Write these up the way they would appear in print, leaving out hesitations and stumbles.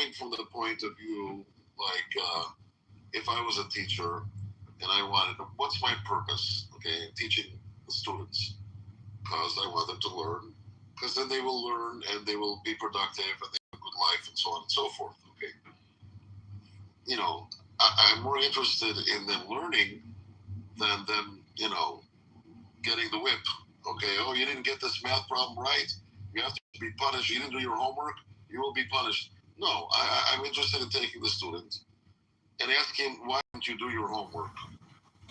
coming from the point of view, like, if I was a teacher and I wanted, what's my purpose? Okay, teaching the students because I want them to learn, because then they will learn and they will be productive and they have a good life and so on and so forth. Okay, I'm more interested in them learning than them, getting the whip. Okay, oh, you didn't get this math problem right. You have to be punished. You didn't do your homework. You will be punished. No, I'm interested in taking the student and ask him, why didn't you do your homework?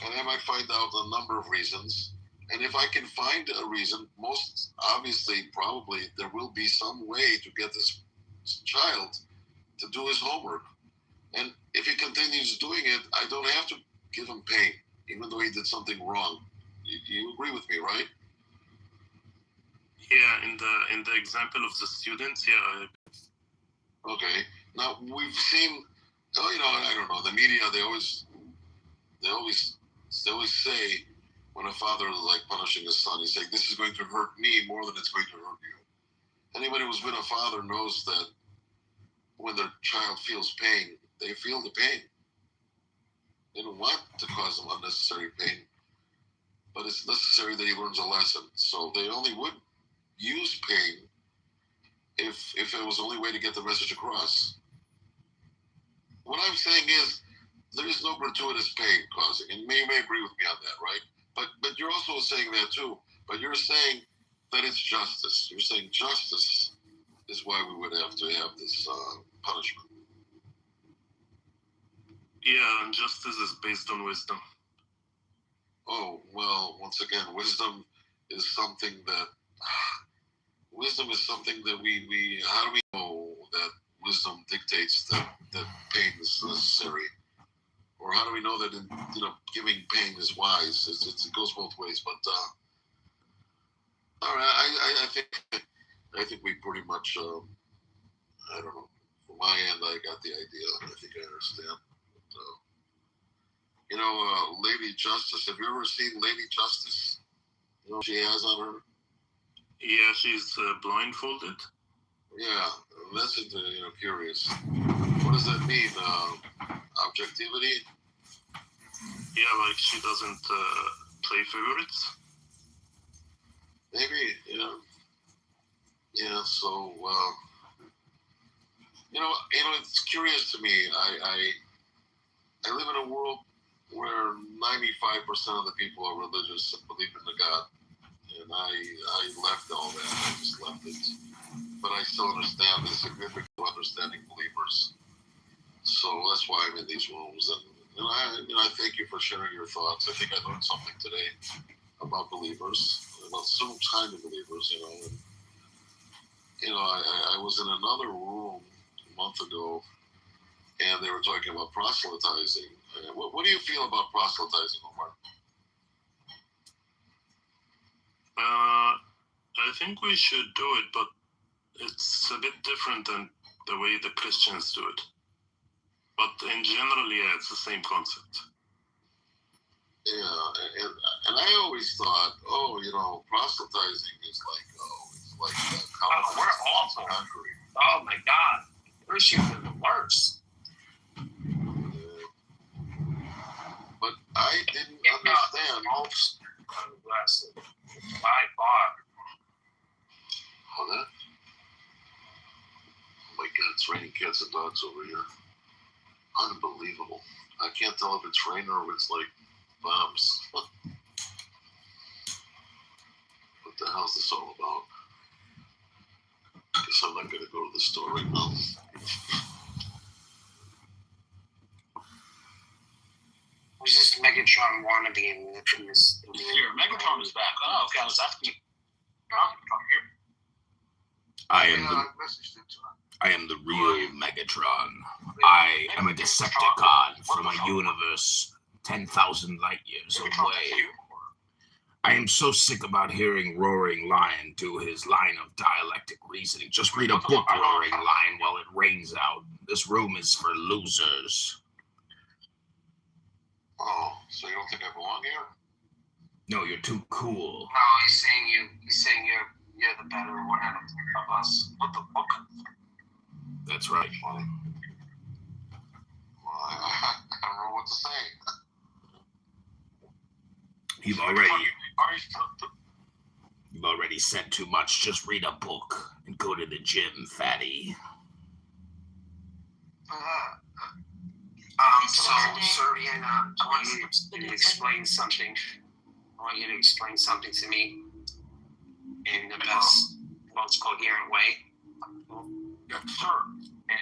And I might find out a number of reasons. And if I can find a reason, most obviously, probably, there will be some way to get this child to do his homework. And if he continues doing it, I don't have to give him pain, even though he did something wrong. You agree with me, right? Yeah, in the example of the students, yeah. Okay. Now we've seen, I don't know, the media. They always say when a father is like punishing his son, he's saying, "This is going to hurt me more than it's going to hurt you." Anybody who's been a father knows that when their child feels pain, they feel the pain. They don't want to cause them unnecessary pain, but it's necessary that he learns a lesson. So they only would use pain if it was the only way to get the message across. What I'm saying is there is no gratuitous pain causing, and you may agree with me on that, right? But you're also saying that too. But you're saying that it's justice. You're saying justice is why we would have to have this punishment. Yeah, and justice is based on wisdom. Oh, well, once again, wisdom is something that we how do we know that wisdom dictates that pain is necessary? Or how do we know that giving pain is wise? It goes both ways. But all right, I think we pretty much I don't know. From my end, I got the idea. I think I understand. But, Lady Justice. Have you ever seen Lady Justice? You know what she has on her? Yeah, she's blindfolded. Yeah, that's curious. What does that mean? Objectivity? Yeah, like she doesn't play favorites. Maybe, yeah. Yeah, so, it's curious to me. I live in a world where 95% of the people are religious and believe in the God. And I left all that. I just left it. But I still understand the significance of understanding believers. So that's why I'm in these rooms. And I thank you for sharing your thoughts. I think I learned something today about believers, about some kind of believers, And, I was in another room a month ago, and they were talking about proselytizing. What do you feel about proselytizing, Omar? I think we should do it, but it's a bit different than the way the Christians do it. But in general, yeah, it's the same concept. Yeah, and I always thought, proselytizing is like, we're awful. Oh my God, Christians are the worst. But I didn't understand. By far. Oh, that? Oh my God, it's raining cats and dogs over here. Unbelievable. I can't tell if it's rain or if it's like bombs. What the hell's this all about? Guess I'm not going to go to the store right now. Was this Megatron wannabe in this? Here, Megatron is back. Oh, okay, I was asking you. I am the real Megatron. I am a Decepticon from a universe 10,000 light years away. I am so sick about hearing Roaring Lion do his line of dialectic reasoning. Just read a book, Roaring Lion, while it rains out. This room is for losers. Oh, so you don't think I belong here? No, you're too cool. No, he's saying you're the better one out of us. What the fuck? That's right. Funny. Well, I don't know what to say. You've already said too much. Just read a book and go to the gym, fatty. So, sir, Vienna, I want you to explain something. I want you to explain something to me in the best, most coherent way. Yes, sir. And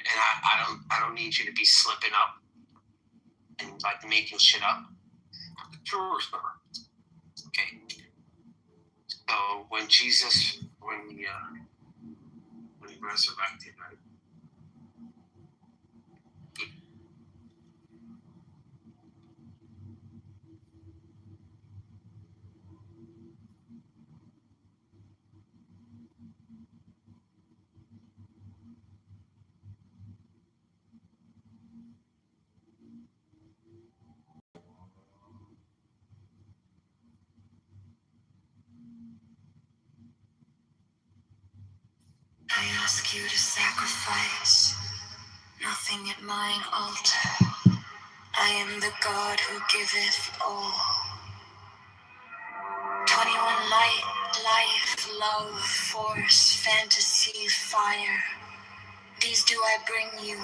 I don't need you to be slipping up and like making shit up. Sure, sir. Okay. So when Jesus, when he resurrected, right? I ask you to sacrifice nothing at mine altar. I am the God who giveth all. 21 life, love, force, fantasy, fire. These do I bring you.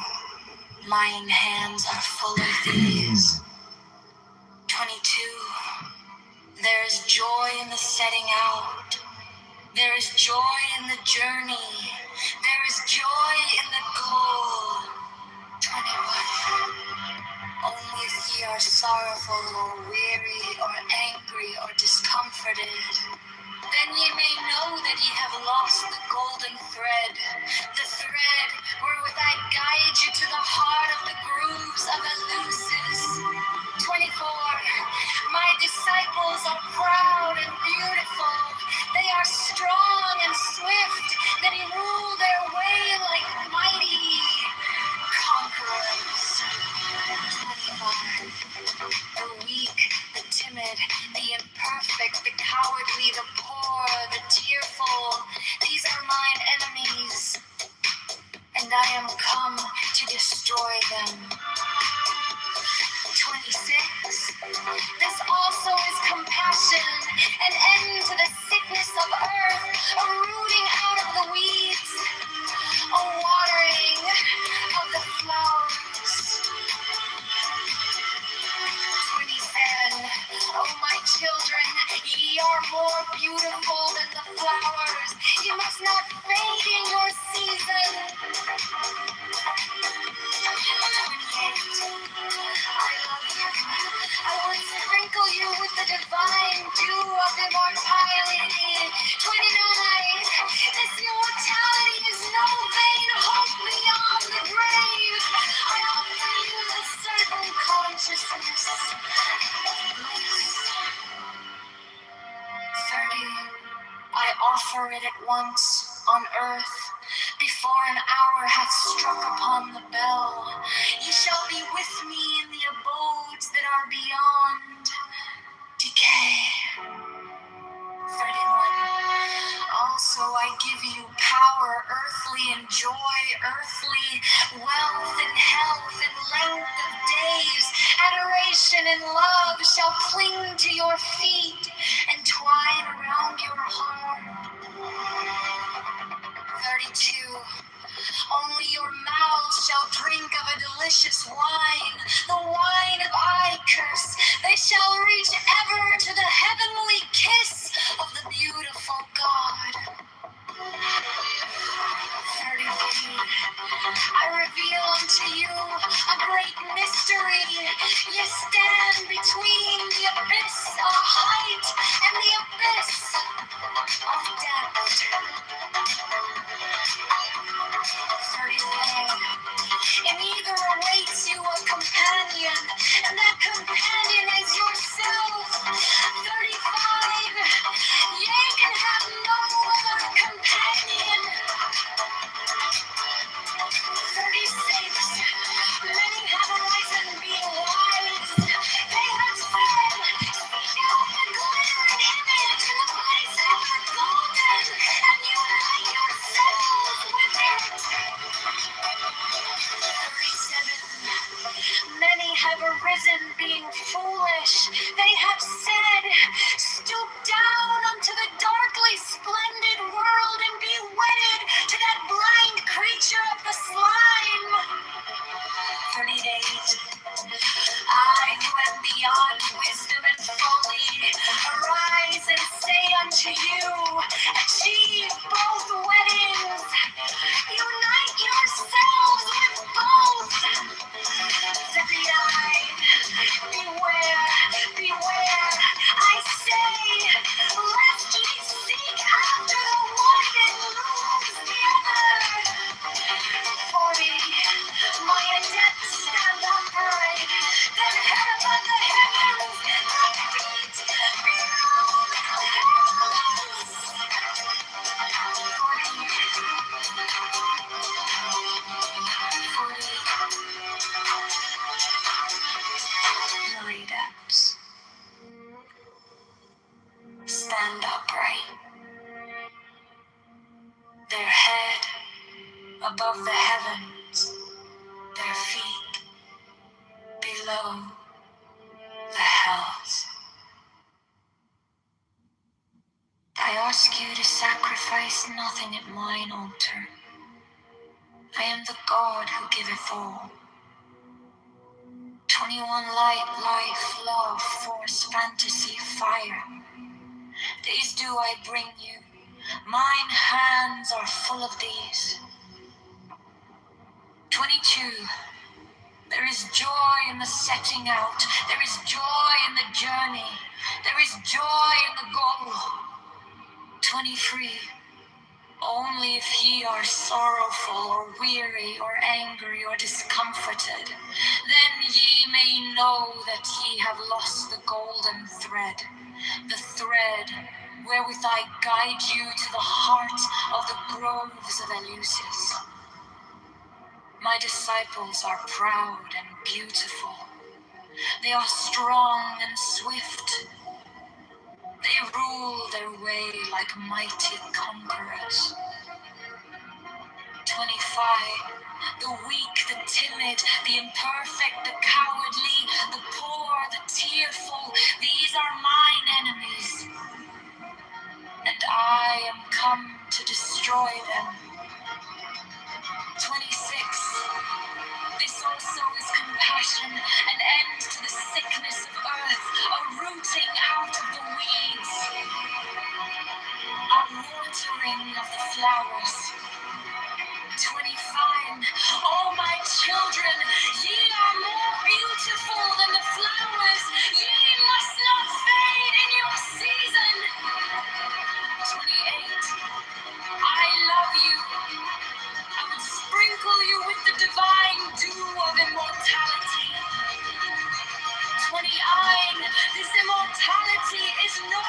Mine hands are full of these. 22. There is joy in the setting out. There is joy in the journey. There is joy in the goal. 21. Only if ye are sorrowful or weary or angry or discomforted, then ye may know that ye have lost the golden thread, the thread wherewith I guide you to the heart of the grooves of Eleusis. 24. My disciples are proud and beautiful. They are strong and swift. They rule their way like mighty conquerors. 25. The weak, the timid, the imperfect, the cowardly, the poor, the tearful. These are mine enemies, and I am come to destroy them. 26. This also is compassion, an end to the sickness of earth, a rooting out of the weeds, a watering of the flowers. 27. Oh, my children, ye are more beautiful than the flowers. You must not fade in your season. 28. I love you. I will sprinkle you with the divine dew of immortality. 29. This immortality is no vain hope beyond the grave. I offer you the certain consciousness of bliss. 30. I offer it at once on earth, before an hour hath struck upon the bell. Ye shall be with me in the abodes that are beyond decay. 31. Also I give you power, earthly, and joy, earthly, wealth and health and length of days. Adoration and love shall cling to your feet and twine around your heart. 32. Only your mouths shall drink of a delicious wine, the wine of Icarus. They shall reach ever to the heavenly kiss of the beautiful God. 33. I reveal unto you a great mystery. Ye stand between the abyss of height and the abyss of depth. 34. In either awaits you a companion, and that companion is yourself. 35. Ye can have no other companion. 36. Many have arisen being wise. They have have arisen being foolish. They have said, stoop down unto the darkly splendid world and be wedded to that blind creature of the slime. 30 days. I who am beyond wisdom and folly, arise and say unto you, achieve both weddings. Unite yourselves with both. 59. Beware, beware, I say, lest ye seek after the one and lose the other. 40. My adepts stand upright, the head above the heavens, the feet below the heavens. 40. My adepts stand upright, their head above the heavens, their feet below the hells. I ask you to sacrifice nothing at mine altar. I am the God who giveth all. 21 light, life, love, force, fantasy, fire. These do I bring you. Mine hands are full of these. 22. There is joy in the setting out. There is joy in the journey. There is joy in the goal. 23. Only if ye are sorrowful or weary or angry or discomforted, then ye may know that ye have lost the golden thread, the thread wherewith I guide you to the heart of the groves of Eleusis. My disciples are proud and beautiful. They are strong and swift. They rule their way like mighty conquerors. 25. The weak, the timid, the imperfect, the cowardly, the poor, the tearful, these are mine enemies. And I am come to destroy them. 26. This also is compassion, an end to the sickness of earth, a rooting out of the weeds, a watering of the flowers. 25. Oh, my children, ye are more beautiful than the flowers. Ye must not fade in your season. 28. I love you. I would sprinkle you with the divine dew of immortality. 29. This immortality is no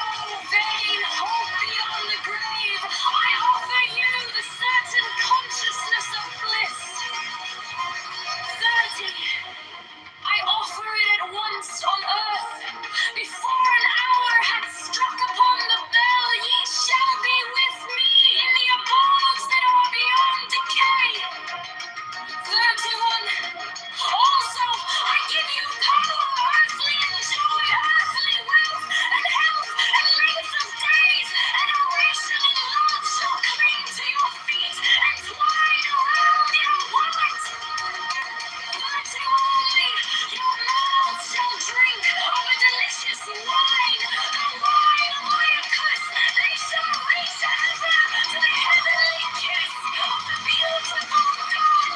vain hope beyond the grave. I offer you the certain consciousness of bliss. 30. I offer it at once on earth. Before an hour had struck upon the bell, ye shall be with me in the abodes that are beyond decay. 31. Also, I give you power, earthly joy, earthly wealth, and health, and length of days, adoration and love shall cling to your feet and twine around your heart. 31. Your mouths shall drink of a delicious wine, the wine of Iacus. They shall reach ever to the heavenly kiss of the beautiful God.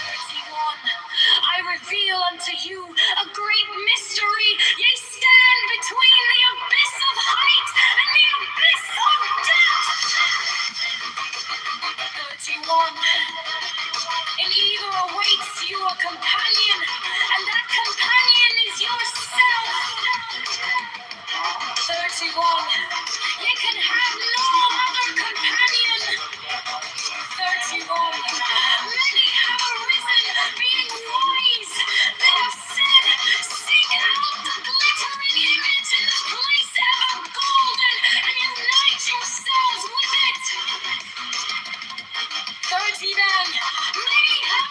31. I reveal unto you a great mystery. Ye stand between the abyss of height and the abyss of depth. 31. In either awaits you a companion, and that companion is yourself. 31. You can have no other companion. 31. Many have arisen, being wise. They have said, seek out the glittering image in the place ever golden, and unite yourselves with it. 30 then. Many have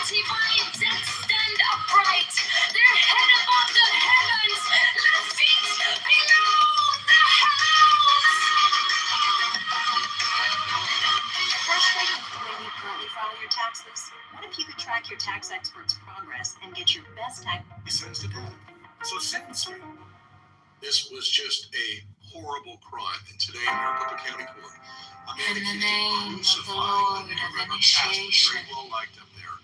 mighty by death stand upright, their head above the heavens, their feet below the heavens. Frustrated with the way you currently file your taxes? What if you could track your tax expert's progress and get your best tax? He sends to death. So sentence me. This was just a horrible crime, and today in Maricopa County Court, I'm In the name of the Lord of initiation. very well liked up there,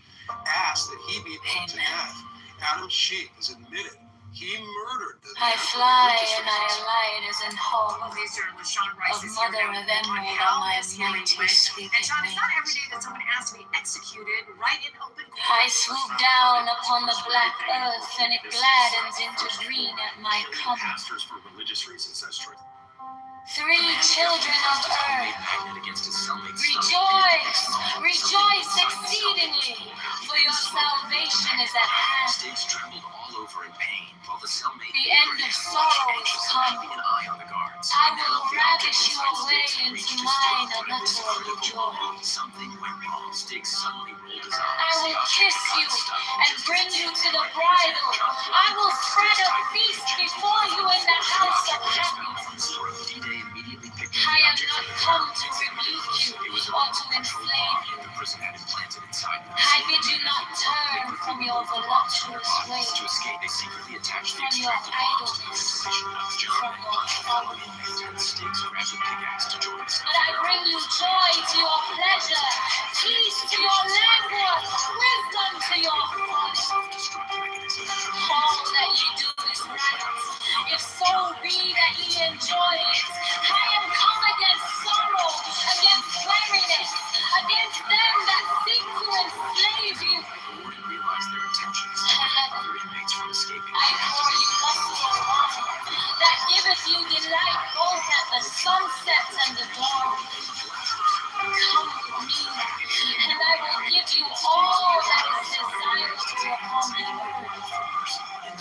asked that he be put to death. Adam Sheik has admitted he murdered the I fly and I alight as in hall of mother of emerald on my mighty sweeping And John, it's not every wings. day that someone asks to be executed right in open court. I swoop down upon the black earth and it gladdens into green at my coming. pastors for religious reasons, that's true. 3 children of earth, Against his cellmates. rejoice, rejoice exceedingly, for your salvation is at hand. Stakes trembled all over in pain, while the cellmate The end of sorrow is come. keeping an eye on the guards. I will ravish you away into mine unutterable joy. Something went wrong. Stakes suddenly rolled his eyes. I will kiss you and bring you to the bridal. I will spread a feast before you in the house of happiness. I am not come to rebuke you or to enslave you. I bid you not turn from your voluptuous ways, from your idleness, from your folly. But I bring you joy to your pleasure, peace to your languor, wisdom to your folly. All that ye do is right, if so be that ye enjoy it. I am come against sorrow, against weariness, against them that seek to enslave you. I pour you lusty wine that giveth you delight both at the sunset and the dawn. Come with me, and I will give you all that is desirable upon the earth.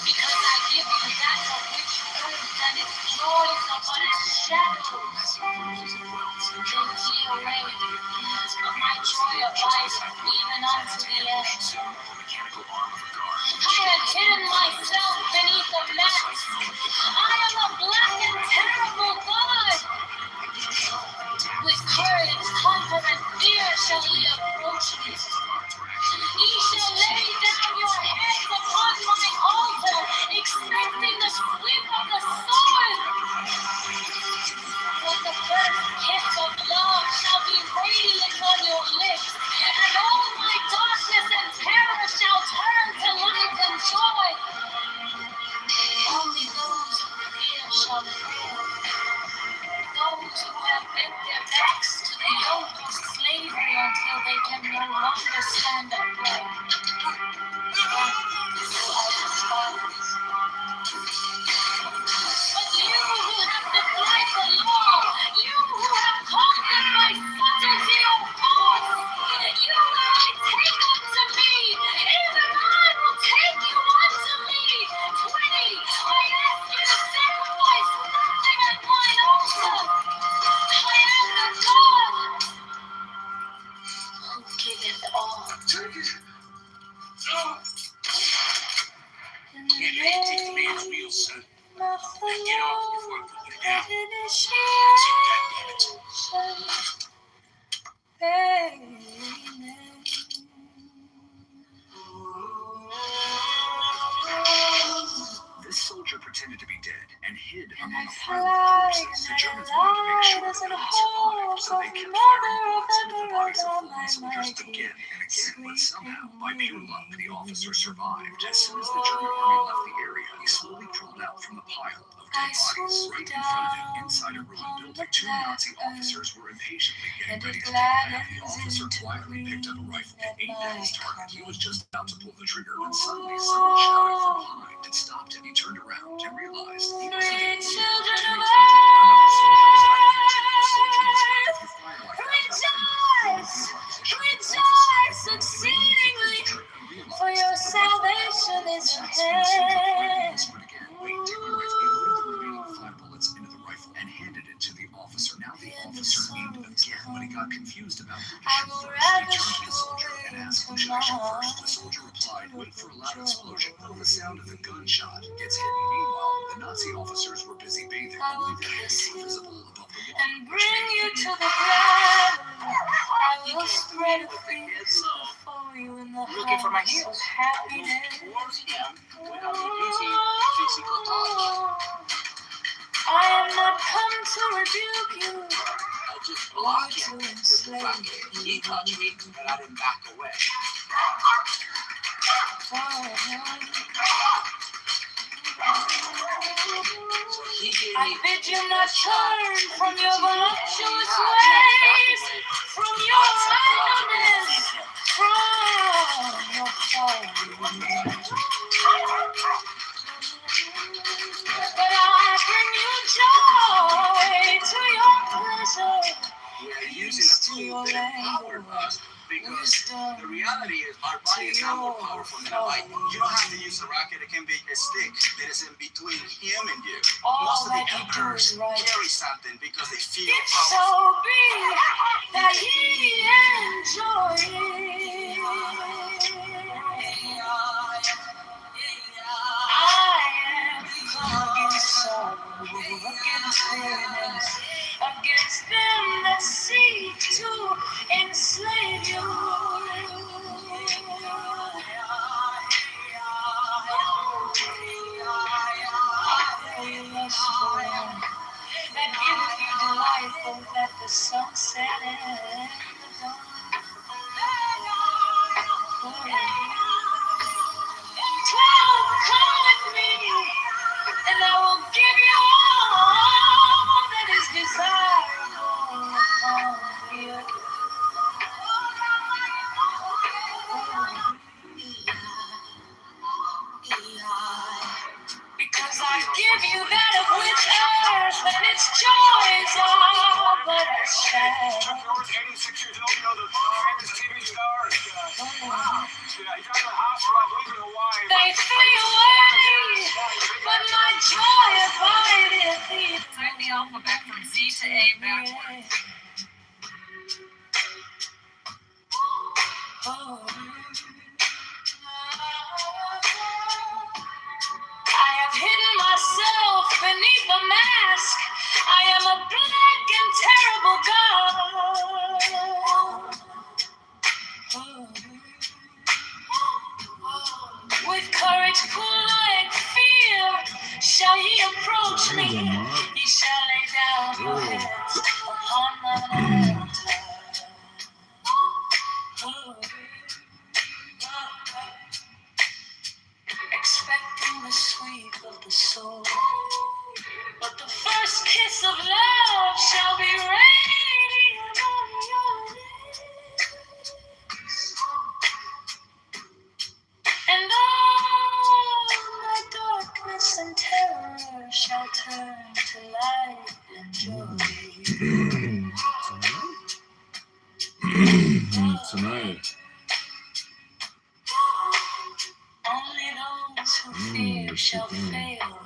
Because I give you that of which earth and its joys are but as shadows. They flee away, but my joy abideth even unto the end. I have hidden myself beneath a mask. I am a black and terrible God. With courage, comfort, and fear shall ye approach me. Ye shall lay down your heads upon my altar, expecting the sweep of the sword. But the first kiss of love shall be radiant on your lips, and all my darkness and terror shall turn to light and joy. Only those who fear shall fail. Those who have bent their backs to the yoke of slavery until they can no longer stand upright. But you who have defied the law, you who have conquered by subtlety or force, you will I take unto me, even I will take you unto me. 20, I ask you to sacrifice nothing at mine altar. I am the God who giveth all. In the name of the Lord of initiation. Amen. This soldier pretended to be dead and hid And among I a pile of fly corpses. The and Germans I wanted to make sure alight as that an no one hawk survived, so they of kept mother firing of bullets into the bodies of emerald on fallen my soldiers mighty again and again, but somehow, by pure luck, the officer sweeping survived. As soon as the German army left the area, he slowly crawled out from the pile of I dead bodies. swoop Right in front of him, down inside a ruined upon the building, 2 Nazi black officers were impatiently and getting it ready to take him out. The gladdens officer into quietly picked up a green rifle at and aimed at his my target. He was coming. just about to pull the trigger when suddenly someone shouted from behind and stopped him. He turned around and realized he wasn't Three able to see children what of he attempted. Another soldier was hiding there too. The soldier was like, if you fire like that, Rejoice exceedingly, for your salvation is at hand. But again, wait, take my rifle. He loaded the remaining 5 bullets into the rifle and handed it to the officer. Now the officer aimed again, but he got confused about who to I shoot will first. He ravish turned to the you soldier away and asked, who into should I shoot first? The soldier replied, wait for a loud explosion. The sound of the gunshot gets hidden. Meanwhile, the Nazi officers were busy bathing. Only their heads were visible above the water. And bring you to the ground. I will spread a feast before you in the Looking for my house heels. of happiness. Towards him without a easy physical touch. I am not come to rebuke you, I just blocked him to with the enslave fact that he touched me and I didn't back away. He gave I me bid you not turn from your voluptuous ways, from your idleness, from your folly. But I bring you joy to your pleasure. we're using a tool that empowered us because the reality is our body is not more powerful than a bike. You don't have to use a rocket, it can be a stick that is in between him and you. All Most of the that you do emperors is right. carry something because they feel It so powerful. be that ye enjoy it. I am come against sorrow, against weariness, against them that seek to enslave you. That giveth you delight both at the sunset and the dawn. Come with me, and I will give you all that is desirable upon the earth. Because I give you that of which earth and its joys are but a shadow. 86 years old, you know, the famous TV stars. Wow. Yeah, he's out of the hospital, I believe, in Hawaii. They flee away, but my joy abideth in Type the alphabet from Z to A backwards. I have hidden myself beneath a mask. I am a black and terrible God. With courage cool like fear, shall ye approach me. Ye shall lay down your heads upon mine altar. Expecting the sweep of the soul, but the first kiss of love shall be radiant on your lips, and all my darkness and terror shall turn to light and joy. Tonight. Only those who fear shall fail.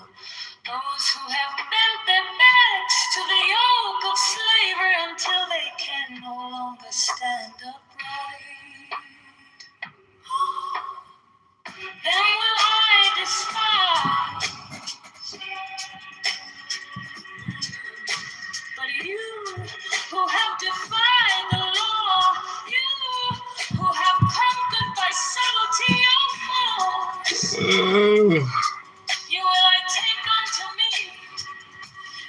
Those who have bent their backs to the yoke of slavery until they can no longer stand upright. Them will I despise. But you who have defied the law, you who have conquered by subtlety and force, you will I take unto me.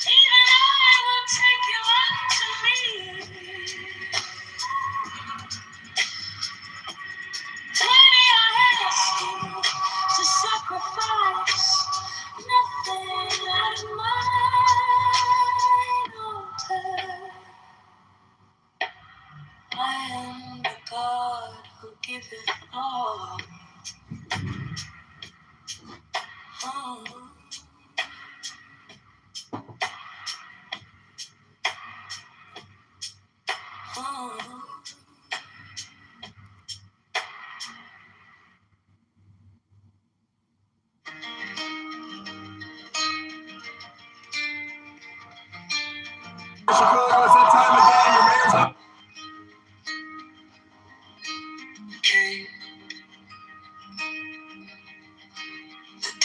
Even I will take you unto me. 20 I ask you to sacrifice, nothing at mine altar. I am the God who giveth all. Came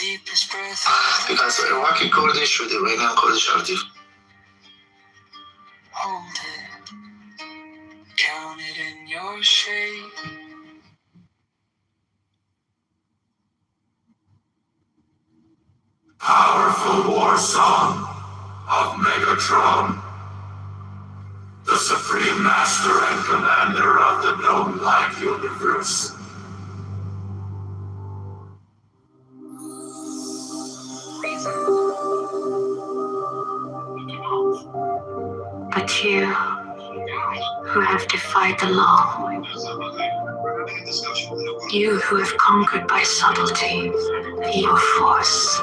deepest breath. Because Iraqi Kurdish with Iranian Kurdish are different. Haunted, counted in your shape. Powerful war song of Megatron, the supreme master and commander of the known light universe. But you, who have defied the law, you who have conquered by subtlety, your force.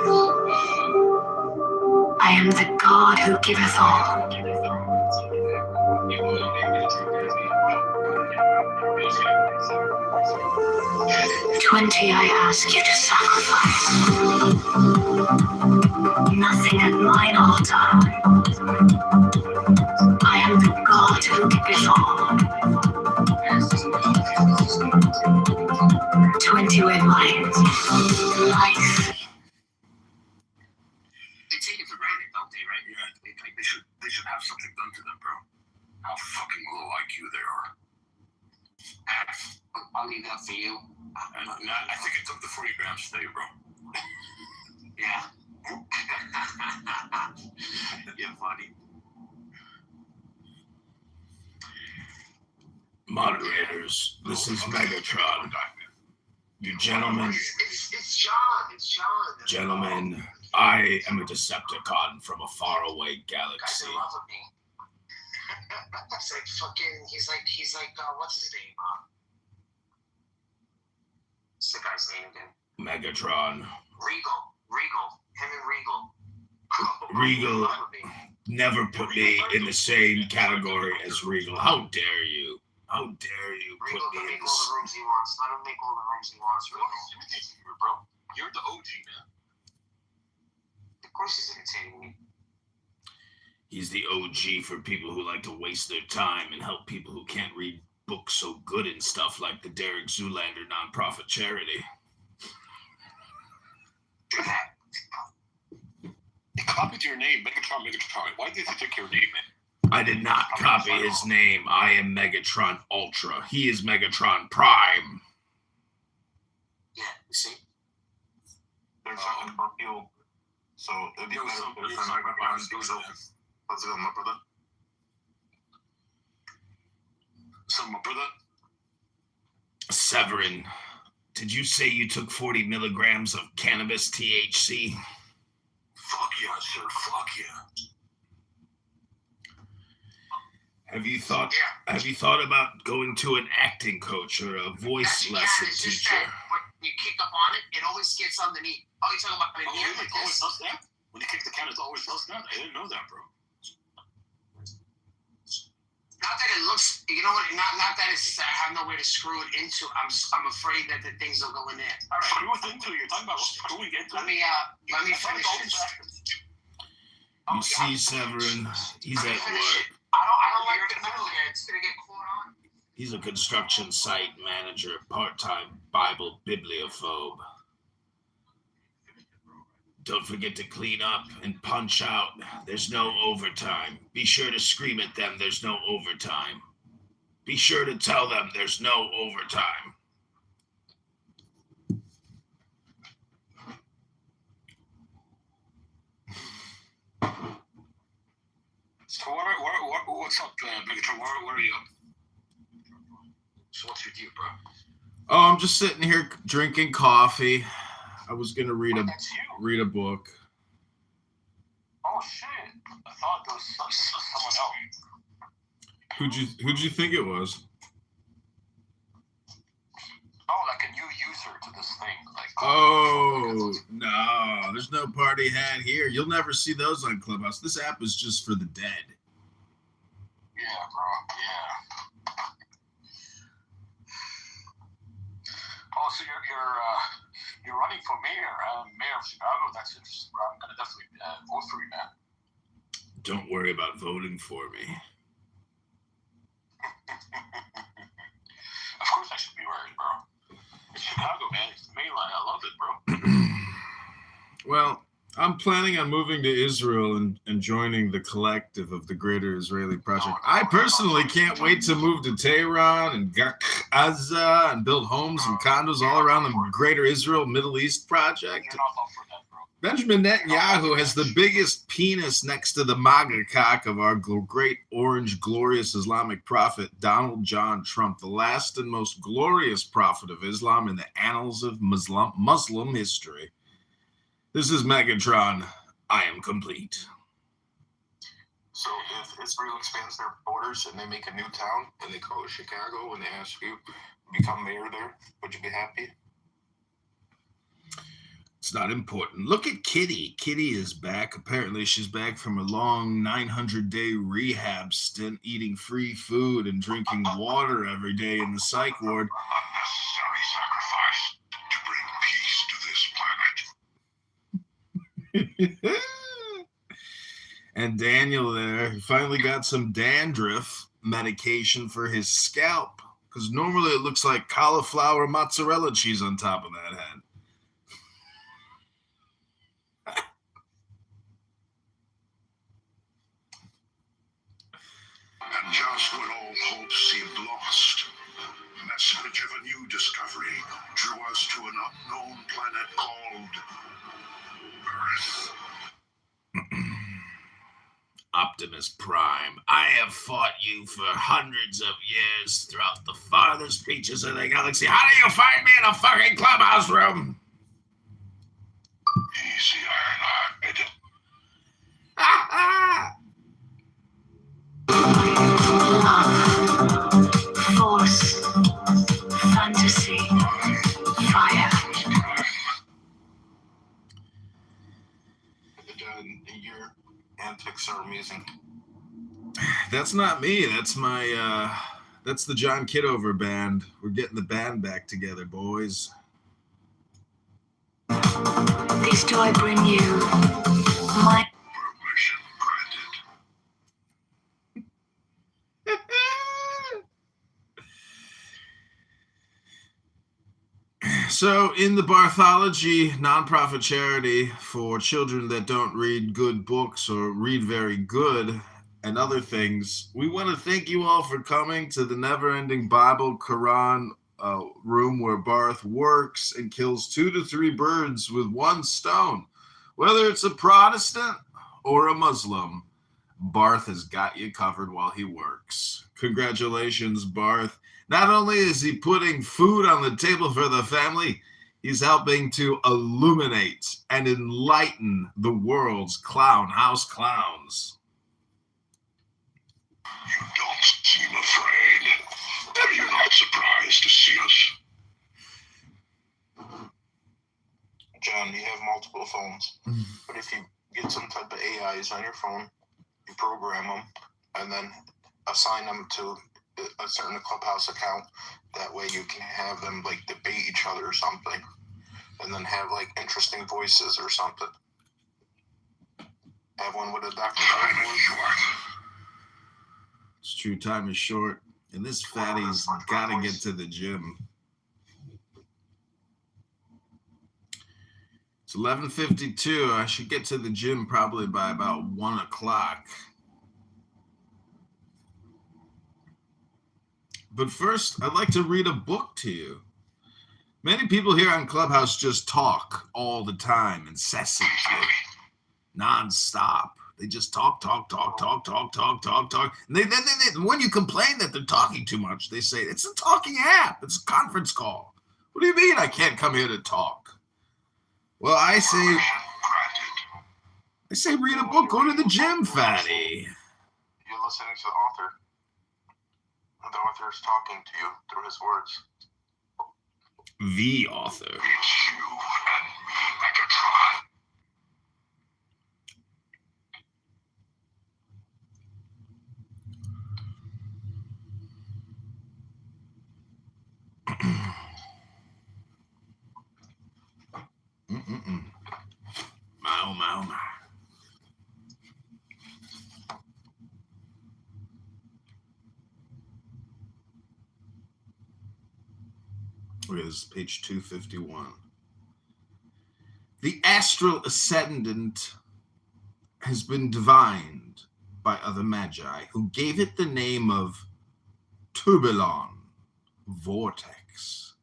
I am the God who giveth all. 20 I ask you to sacrifice. Nothing at mine altar. I am the God who giveth all. 20 with my life. They take it for granted, don't they, right? Yeah, they should have something done to them, bro. How fucking low IQ they are. I'll leave that for you. I think it took the 40 grams today, bro. Yeah. You're funny. Moderators, this is Megatron. You gentlemen, It's John. It's John. gentlemen, I am a Decepticon from a faraway Guy's galaxy. in love with me. It's like fucking. He's like. What's his name? What's the guy's name again? Megatron. Regal. Him and Regal. Regal Love with me. never put me in the same category as Regal. How dare you? How dare you put Regal me can in make all this? the rooms he wants. Let him make all the rooms he wants. Regal. Bro, you're the OG, man. Of course he's entertaining me. He's the OG for people who like to waste their time and help people who can't read books so good and stuff, like the Derek Zoolander nonprofit charity. He copied your name, Megatron. Why did he take your name, man? I did not copy his name. I am Megatron Ultra. He is Megatron Prime. Yeah, you see? There's you. So it'd be better if there's an Megatron. How's it going, my brother? So, my brother? Severin, did you say you took 40 milligrams of cannabis THC? Fuck yeah, sir. Fuck yeah. Have you thought about going to an acting coach or a voice lesson It's just teacher? that when you kick up on it, it always gets underneath. Oh, you're talking about Oh, underneath really? like Always this? does that? When you kick the can, it always does that? I didn't know that, bro. Not that it looks, you know what? Not that it's. I have no way to screw it into. I'm afraid that the things will go in there. All right, screw it into. You're talking about screwing into. Let me finish this. You see, Severin, he's at work. I don't like the middle there. It's gonna get caught on. He's a construction site manager, part-time Bible bibliophobe. Don't forget to clean up and punch out. There's no overtime. Be sure to scream at them there's no overtime. Be sure to tell them there's no overtime. So what's up, Megatron? Where are you up? So what's your deal, bro? Oh, I'm just sitting here drinking coffee. I was gonna read a book. Oh shit! I thought it was someone else. Who'd you think it was? Oh, like a new user to this thing. Like. Oh no, there's no party hat here. You'll never see those on Clubhouse. This app is just for the dead. Yeah, bro. Yeah. Oh, so you're running for mayor of Chicago. That's interesting, bro. I'm gonna definitely vote for you, man. Don't worry about voting for me. Of course I should be worried, bro. It's Chicago, man. It's the main line. I love it, bro. Well, I'm planning on moving to Israel and joining the collective of the Greater Israeli Project. I personally can't wait to move to Tehran and Gaza and build homes and condos all around the Greater Israel Middle East Project. You're not up for that, bro. Benjamin Netanyahu has the biggest penis next to the MAGA cock of our great orange glorious Islamic prophet Donald John Trump, the last and most glorious prophet of Islam in the annals of Muslim history. This is Megatron. I am complete. So if Israel expands their borders and they make a new town and they call it Chicago and they ask you to become mayor there, would you be happy? It's not important. Look at Kitty. Kitty is back. Apparently she's back from a long 900-day rehab stint, eating free food and drinking water every day in the psych ward. Unnecessary sacrifice to bring peace to this planet. And Daniel there, he finally got some dandruff medication for his scalp, because normally it looks like cauliflower mozzarella cheese on top of that head. And just when all hope seemed lost, a message of a new discovery drew us to an unknown planet called Earth. Optimus Prime, I have fought you for hundreds of years throughout the farthest reaches of the galaxy. How do you find me in a fucking clubhouse room? Easy, Ironhide. Force, fantasy, fire. Your antics are amazing. That's not me. That's my, that's the John Kitover band. We're getting the band back together, boys. This do I bring you, my... Permission granted. So, in the Barthology nonprofit charity for children that don't read good books or read very good and other things, we want to thank you all for coming to the never-ending Bible Quran room where Barth works and kills 2 to 3 birds with one stone. Whether it's a Protestant or a Muslim, Barth has got you covered while he works. Congratulations, Barth. Not only is he putting food on the table for the family, he's helping to illuminate and enlighten the world's clown house clowns. You don't seem afraid. Are you not surprised to see us? John, you have multiple phones, but if you get some type of AIs on your phone, you program them, and then assign them to a certain clubhouse account. That way you can have them like debate each other or something, and then have like interesting voices or something. Have one with a Dr. It's true, time is short, and this fatty's got to get to the gym. It's 11:52. I should get to the gym probably by about 1 o'clock. But first, I'd like to read a book to you. Many people here on Clubhouse just talk all the time, incessantly, nonstop. They just talk. And then when you complain that they're talking too much, they say, it's a talking app. It's a conference call. What do you mean I can't come here to talk? Well, I say read a book, go to the gym, fatty. You're listening to the author. The author is talking to you through his words. The author. It's you and me, Megatron. My. Look at this, page 251. The astral ascendant has been divined by other magi, who gave it the name of tourbillon, vortex.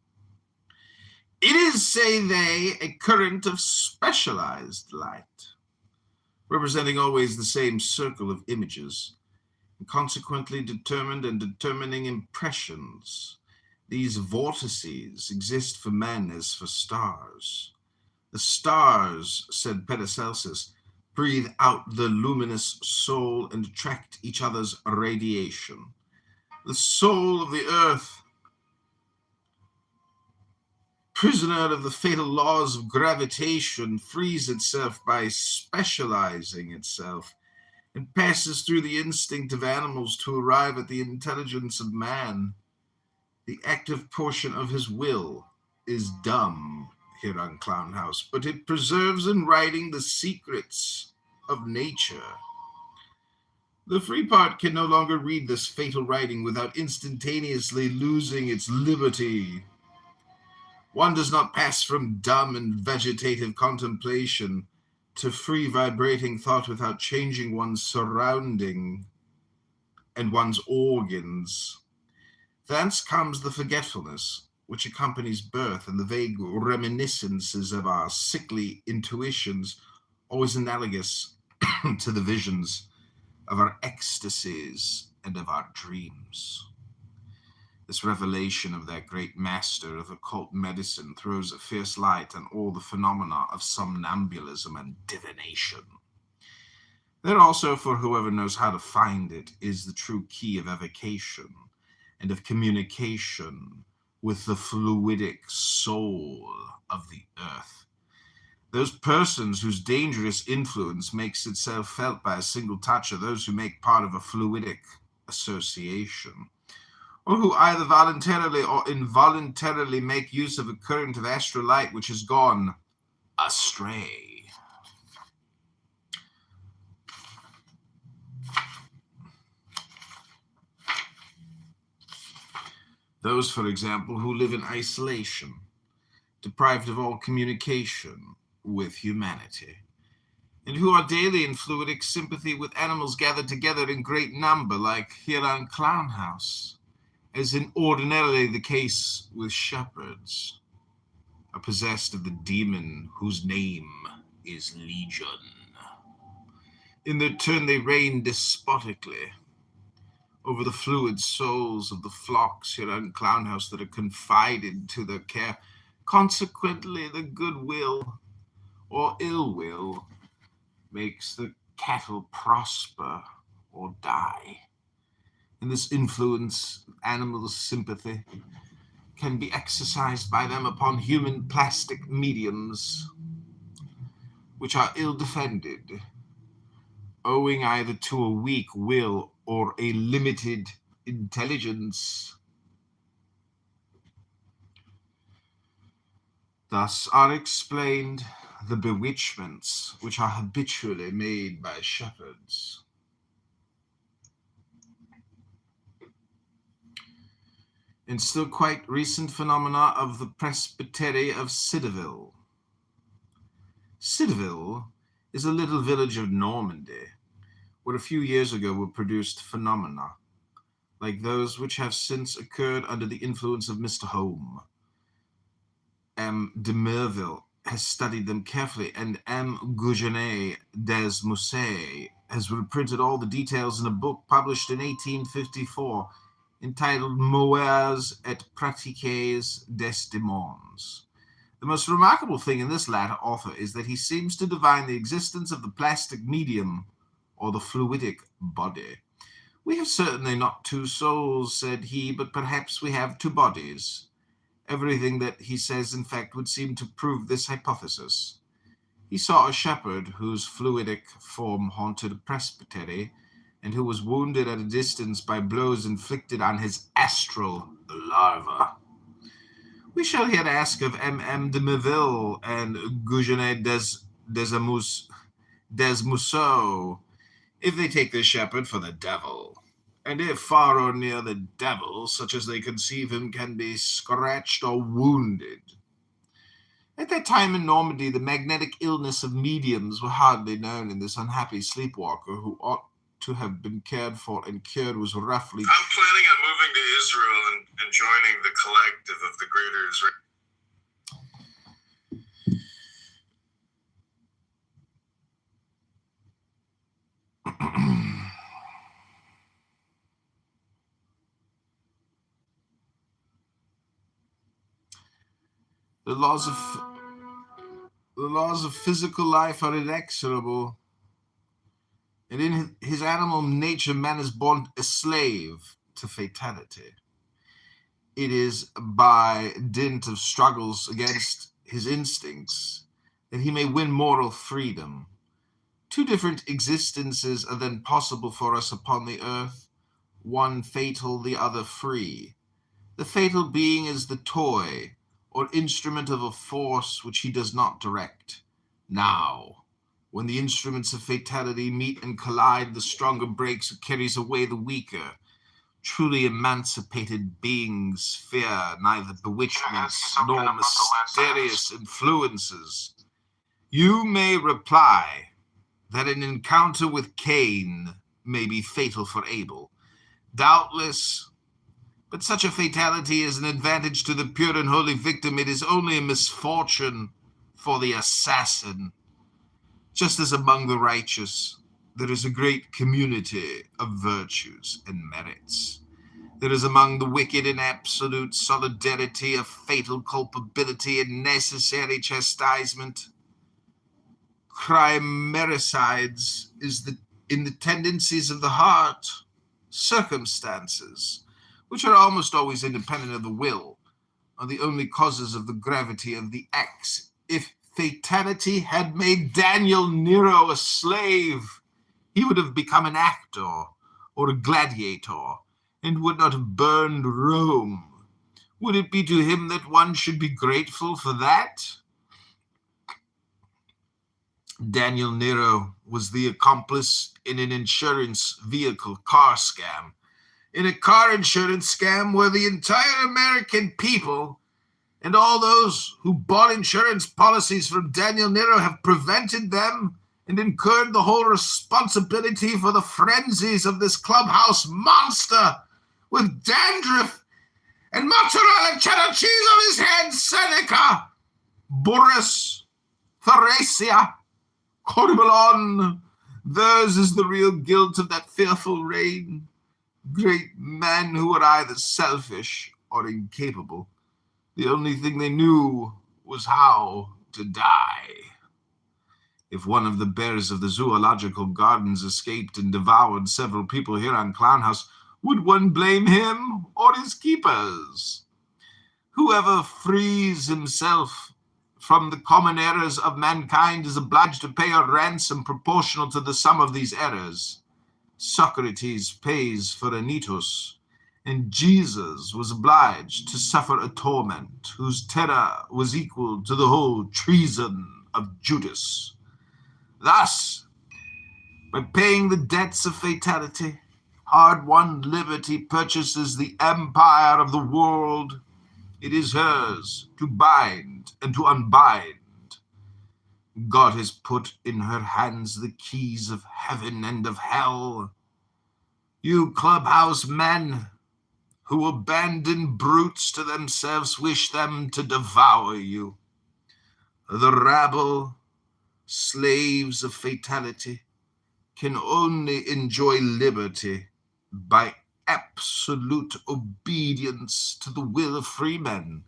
It is, say they, a current of specialized light, representing always the same circle of images, and consequently determined and determining impressions. These vortices exist for men as for stars. The stars, said Paracelsus, breathe out the luminous soul and attract each other's radiation. The soul of the earth, prisoner of the fatal laws of gravitation, frees itself by specializing itself and passes through the instinct of animals to arrive at the intelligence of man. The active portion of his will is dumb here on Clown House, but it preserves in writing the secrets of nature. The free part can no longer read this fatal writing without instantaneously losing its liberty. One does not pass from dumb and vegetative contemplation to free vibrating thought without changing one's surrounding and one's organs. Thence comes the forgetfulness which accompanies birth and the vague reminiscences of our sickly intuitions, always analogous to the visions of our ecstasies and of our dreams. This revelation of that great master of occult medicine throws a fierce light on all the phenomena of somnambulism and divination. There also, for whoever knows how to find it, is the true key of evocation and of communication with the fluidic soul of the earth. Those persons whose dangerous influence makes itself felt by a single touch are those who make part of a fluidic association, or who either voluntarily or involuntarily make use of a current of astral light which has gone astray. Those, for example, who live in isolation, deprived of all communication with humanity, and who are daily in fluidic sympathy with animals gathered together in great number, like here on Clown House, as in ordinarily the case with shepherds, are possessed of the demon whose name is Legion. In their turn, they reign despotically over the fluid souls of the flocks here in Clown House that are confided to their care. Consequently, the goodwill or ill will makes the cattle prosper or die. And this influence, animal sympathy, can be exercised by them upon human plastic mediums, which are ill-defended, owing either to a weak will or a limited intelligence. Thus are explained the bewitchments which are habitually made by shepherds. And still quite recent phenomena of the presbytery of Kitover. Kitover is a little village of Normandy, where a few years ago were produced phenomena, like those which have since occurred under the influence of Mr. Home. M. de Merville has studied them carefully, and M. Gougenet des Musset has reprinted all the details in a book published in 1854, entitled Moeurs et Pratiques des Démons. The most remarkable thing in this latter author is that he seems to divine the existence of the plastic medium, or the fluidic body. We have certainly not two souls, said he, but perhaps we have two bodies. Everything that he says, in fact, would seem to prove this hypothesis. He saw a shepherd whose fluidic form haunted a presbytery, and who was wounded at a distance by blows inflicted on his astral larva. We shall here ask of M. de Merville and Gougenet des Musset if they take this shepherd for the devil, and if far or near the devil, such as they conceive him, can be scratched or wounded. At that time in Normandy, the magnetic illness of mediums were hardly known, and this unhappy sleepwalker, who ought to have been cared for and cured, was roughly... I'm planning on moving to Israel and joining the collective of the greater Israel. The laws of physical life are inexorable, and in his animal nature, man is born a slave to fatality. It is by dint of struggles against his instincts that he may win moral freedom. Two different existences are then possible for us upon the earth, one fatal, the other free. The fatal being is the toy or instrument of a force which he does not direct. Now, when the instruments of fatality meet and collide, the stronger breaks or carries away the weaker. Truly emancipated beings fear neither bewitchments nor mysterious influences. You may reply that an encounter with Cain may be fatal for Abel. Doubtless, but such a fatality is an advantage to the pure and holy victim. It is only a misfortune for the assassin. Just as among the righteous, there is a great community of virtues and merits. There is among the wicked an absolute solidarity of fatal culpability and necessary chastisement. Crimericides is in the tendencies of the heart, circumstances, which are almost always independent of the will, are the only causes of the gravity of the acts. If fatality had made Daniel Nero a slave, he would have become an actor or a gladiator, and would not have burned Rome. Would it be to him that one should be grateful for that? Daniel Nero was the accomplice in an insurance vehicle car scam. In a car insurance scam where the entire American people and all those who bought insurance policies from Daniel Nero have prevented them and incurred the whole responsibility for the frenzies of this clubhouse monster with dandruff and mozzarella cheddar cheese on his head, Seneca, Boris, Thracia, Corbalon. Theirs is the real guilt of that fearful reign. Great men who were either selfish or incapable. The only thing they knew was how to die. If one of the bears of the zoological gardens escaped and devoured several people here on Clown House, would one blame him or his keepers? Whoever frees himself from the common errors of mankind is obliged to pay a ransom proportional to the sum of these errors. Socrates pays for Anytus, and Jesus was obliged to suffer a torment whose terror was equal to the whole treason of Judas. Thus, by paying the debts of fatality, hard-won liberty purchases the empire of the world. It is hers to bind and to unbind. God has put in her hands the keys of heaven and of hell. You clubhouse men who abandon brutes to themselves wish them to devour you. The rabble, slaves of fatality, can only enjoy liberty by absolute obedience to the will of free men.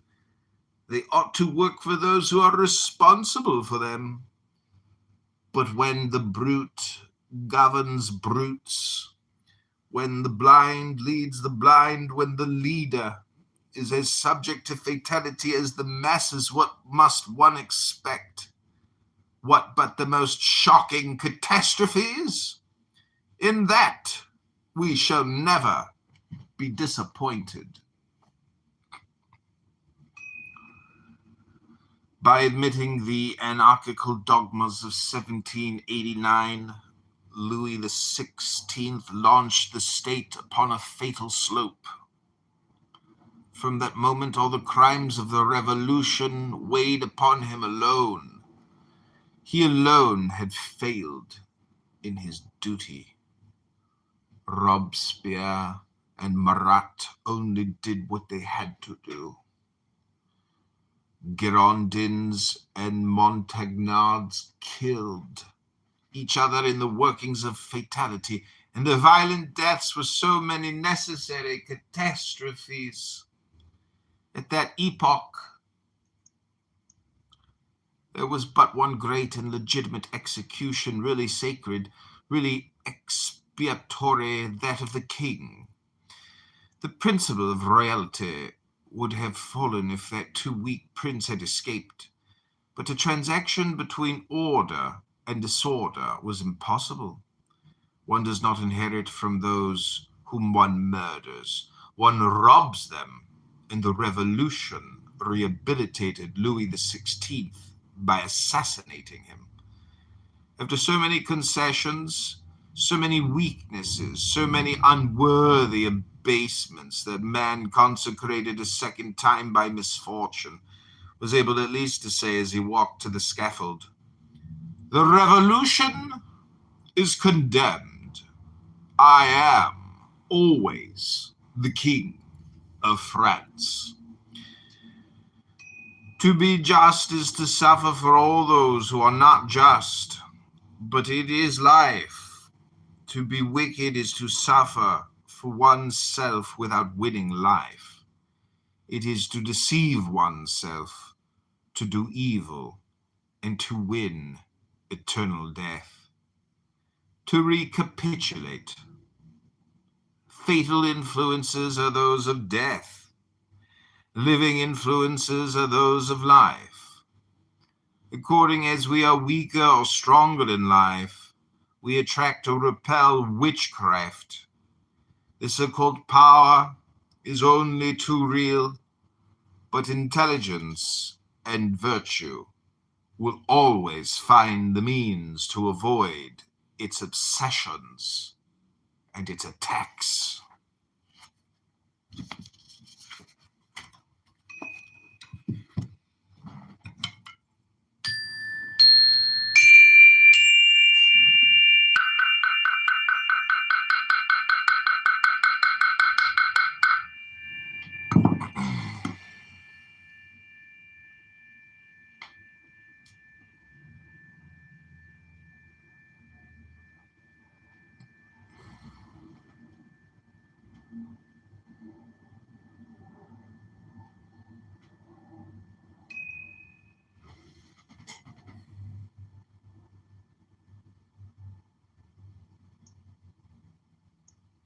They ought to work for those who are responsible for them. But when the brute governs brutes, when the blind leads the blind, when the leader is as subject to fatality as the masses, what must one expect? What but the most shocking catastrophes? In that we shall never be disappointed. By admitting the anarchical dogmas of 1789, Louis XVI launched the state upon a fatal slope. From that moment, all the crimes of the revolution weighed upon him alone. He alone had failed in his duty. Robespierre and Marat only did what they had to do. Girondins and Montagnards killed each other in the workings of fatality, and the violent deaths were so many necessary catastrophes. At that epoch, there was but one great and legitimate execution, really sacred, really expiatory, that of the king. The principle of royalty would have fallen if that too weak prince had escaped, but a transaction between order and disorder was impossible. One does not inherit from those whom one murders. One robs them, and the revolution rehabilitated Louis XVI by assassinating him. After so many concessions, so many weaknesses, so many unworthy abasements, that man, consecrated a second time by misfortune, was able at least to say as he walked to the scaffold, "The revolution is condemned. I am always the King of France." To be just is to suffer for all those who are not just, but it is life. To be wicked is to suffer for oneself without winning life. It is to deceive oneself, to do evil, and to win eternal death. To recapitulate, fatal influences are those of death. Living influences are those of life. According as we are weaker or stronger in life, we attract or repel witchcraft. The so-called power is only too real, but intelligence and virtue will always find the means to avoid its obsessions and its attacks.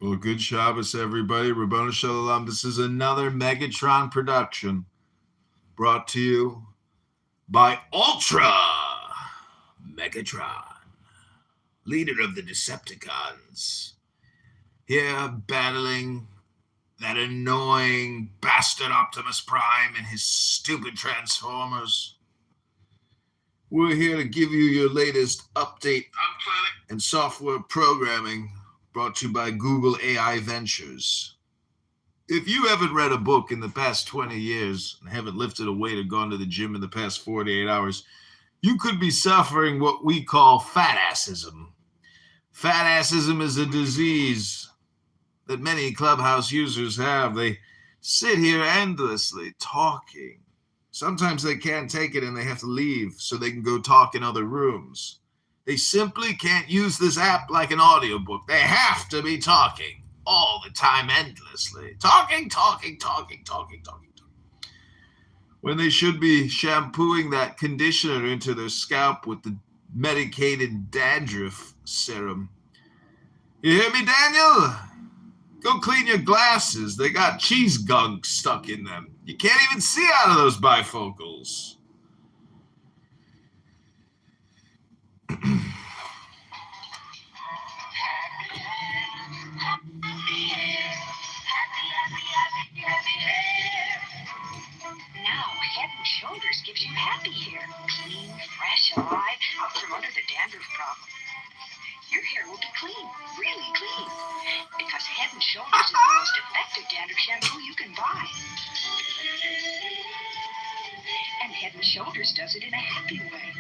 Well, good Shabbos, everybody. Rabbanu Shalom. This is another Megatron production brought to you by Ultra Megatron, leader of the Decepticons, here battling that annoying bastard Optimus Prime and his stupid Transformers. We're here to give you your latest update and software programming, brought to you by Google AI Ventures. If you haven't read a book in the past 20 years and haven't lifted a weight or gone to the gym in the past 48 hours, you could be suffering what we call fat-assism. Fat-assism is a disease that many Clubhouse users have. They sit here endlessly talking. Sometimes they can't take it and they have to leave so they can go talk in other rooms. They simply can't use this app like an audiobook. They have to be talking all the time, endlessly. Talking. When they should be shampooing that conditioner into their scalp with the medicated dandruff serum. You hear me, Daniel? Go clean your glasses. They got cheese gunk stuck in them. You can't even see out of those bifocals. Now, Head and Shoulders gives you happy hair. Clean, fresh, alive, out from under the dandruff problem. Your hair will be clean, really clean. Because Head and Shoulders is the most effective dandruff shampoo you can buy. happy way.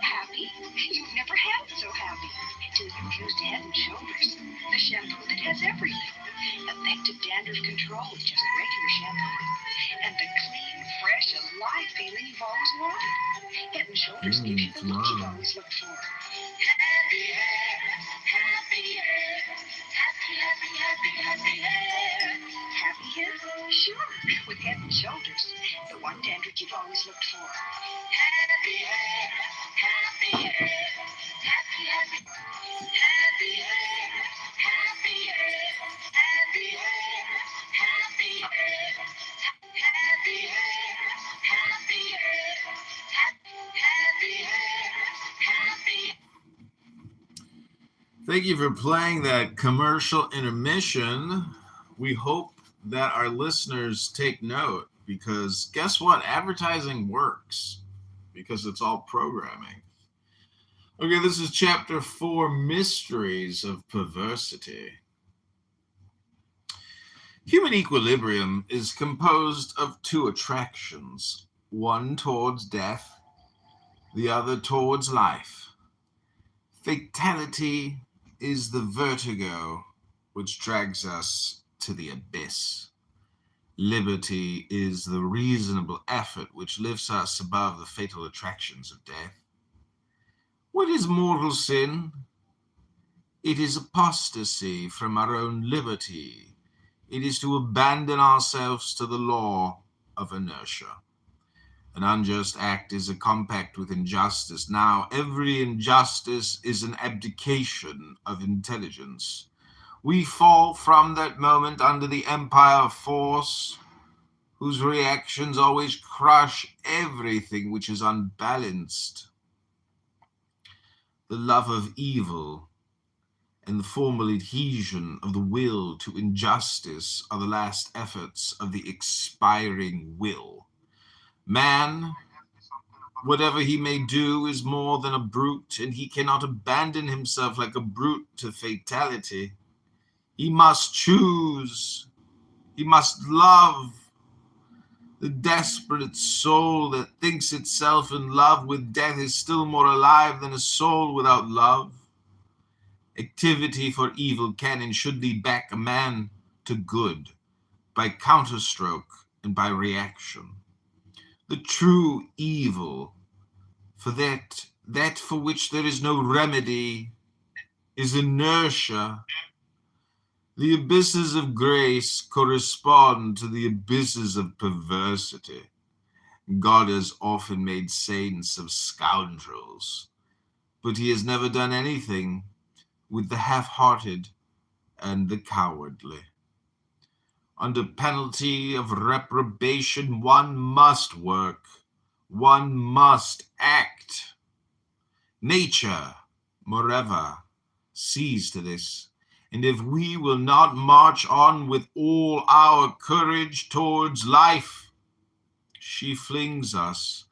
Happy? You've never had it so happy until you've used Head and Shoulders, the shampoo that has everything. Effective dandruff control with just regular shampoo. And the clean, fresh, alive feeling you've always wanted. Head and Shoulders gives you the look you've always looked for. Happy hair, happy hair, happy, happy, happy, happy hair. Happy hair? Sure, with Head and Shoulders, the one dandruff you've always looked for. Happy hair, happy hair, happy, happy, happy hair, happy hair, happy hair, happy hair, happy hair, happy hair, happy hair, happy. Thank you for playing that commercial intermission. We hope that our listeners take note, because guess what? Advertising works because it's all programming. Okay, this is chapter 4, Mysteries of Perversity. Human equilibrium is composed of two attractions, one towards death, the other towards life. Fatality is the vertigo which drags us to the abyss. Liberty is the reasonable effort which lifts us above the fatal attractions of death. What is mortal sin? It is apostasy from our own liberty. It is to abandon ourselves to the law of inertia. An unjust act is a compact with injustice. Now, every injustice is an abdication of intelligence. We fall from that moment under the empire of force, whose reactions always crush everything which is unbalanced. The love of evil and the formal adhesion of the will to injustice are the last efforts of the expiring will. Man, whatever he may do, is more than a brute, and he cannot abandon himself like a brute to fatality. He must choose. He must love. The desperate soul that thinks itself in love with death is still more alive than a soul without love. Activity for evil can and should lead back a man to good by counterstroke and by reaction. The true evil, for that for which there is no remedy, is inertia. The abysses of grace correspond to the abysses of perversity. God has often made saints of scoundrels, but he has never done anything with the half-hearted and the cowardly. Under penalty of reprobation, one must work, one must act. Nature, moreover, sees to this, and if we will not march on with all our courage towards life, she flings us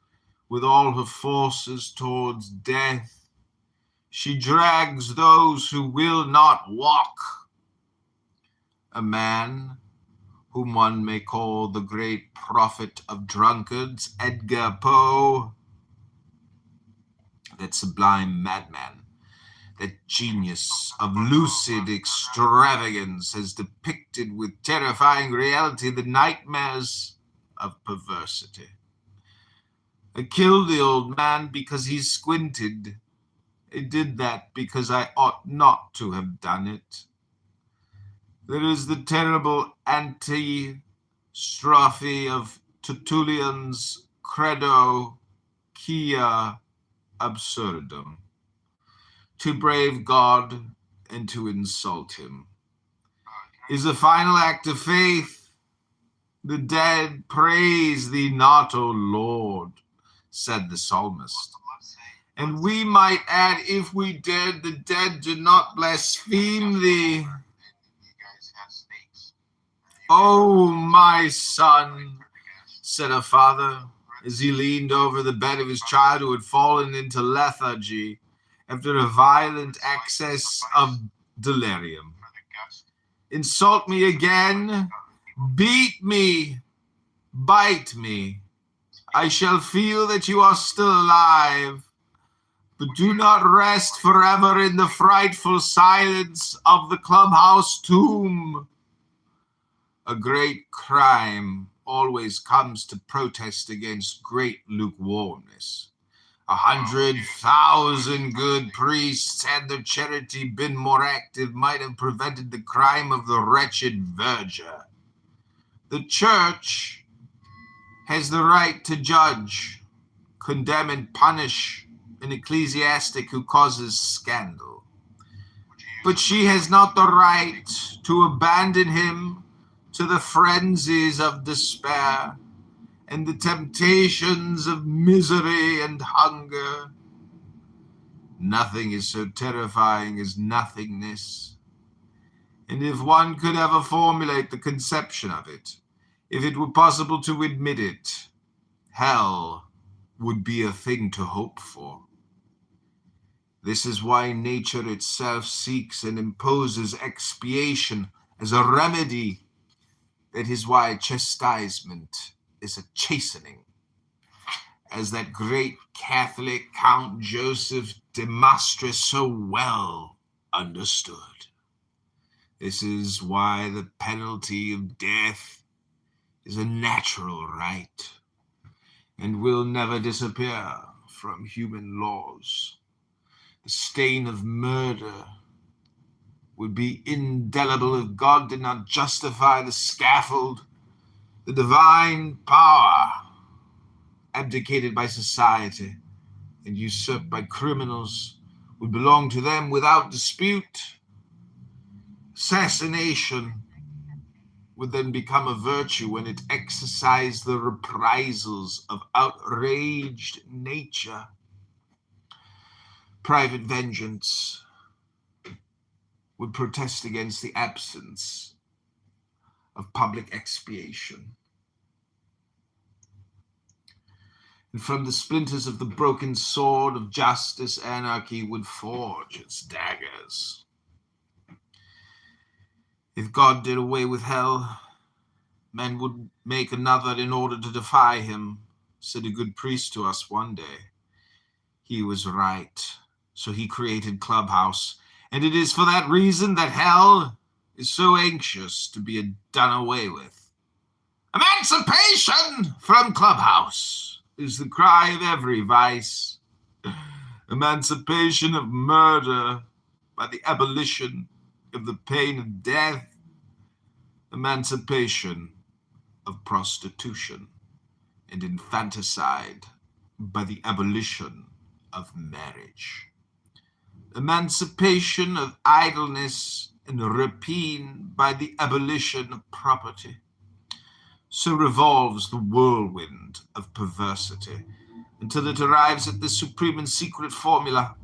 with all her forces towards death. She drags those who will not walk. A man whom one may call the great prophet of drunkards, Edgar Poe, that sublime madman, that genius of lucid extravagance, has depicted with terrifying reality the nightmares of perversity. I killed the old man because he squinted. I did that because I ought not to have done it. There is the terrible antistrophe of Tertullian's Credo Quia Absurdum. To brave God and to insult him is a final act of faith. The dead praise thee not, O Lord, said the psalmist. And we might add, if we dared, the dead do not blaspheme thee. Oh, my son, said a father, as he leaned over the bed of his child who had fallen into lethargy after a violent access of delirium. Insult me again, beat me, bite me. I shall feel that you are still alive, but do not rest forever in the frightful silence of the clubhouse tomb. A great crime always comes to protest against great lukewarmness. 100,000 good priests, had their charity been more active, might have prevented the crime of the wretched verger. The church has the right to judge, condemn, and punish an ecclesiastic who causes scandal. But she has not the right to abandon him to the frenzies of despair and the temptations of misery and hunger. Nothing is so terrifying as nothingness. And if one could ever formulate the conception of it, if it were possible to admit it, hell would be a thing to hope for. This is why nature itself seeks and imposes expiation as a remedy. That is why chastisement is a chastening, as that great Catholic Count Joseph de Maistre so well understood. This is why the penalty of death is a natural right and will never disappear from human laws. The stain of murder would be indelible if God did not justify the scaffold. The divine power, abdicated by society and usurped by criminals, would belong to them without dispute. Assassination would then become a virtue when it exercised the reprisals of outraged nature. Private vengeance would protest against the absence of public expiation. And from the splinters of the broken sword of justice, anarchy would forge its daggers. If God did away with hell, men would make another in order to defy him, said a good priest to us one day. He was right, so he created Clubhouse, and it is for that reason that hell is so anxious to be done away with. Emancipation from Clubhouse is the cry of every vice. Emancipation of murder by the abolition of the pain of death. Emancipation of prostitution and infanticide by the abolition of marriage. Emancipation of idleness and rapine by the abolition of property. So revolves the whirlwind of perversity until it arrives at the supreme and secret formula.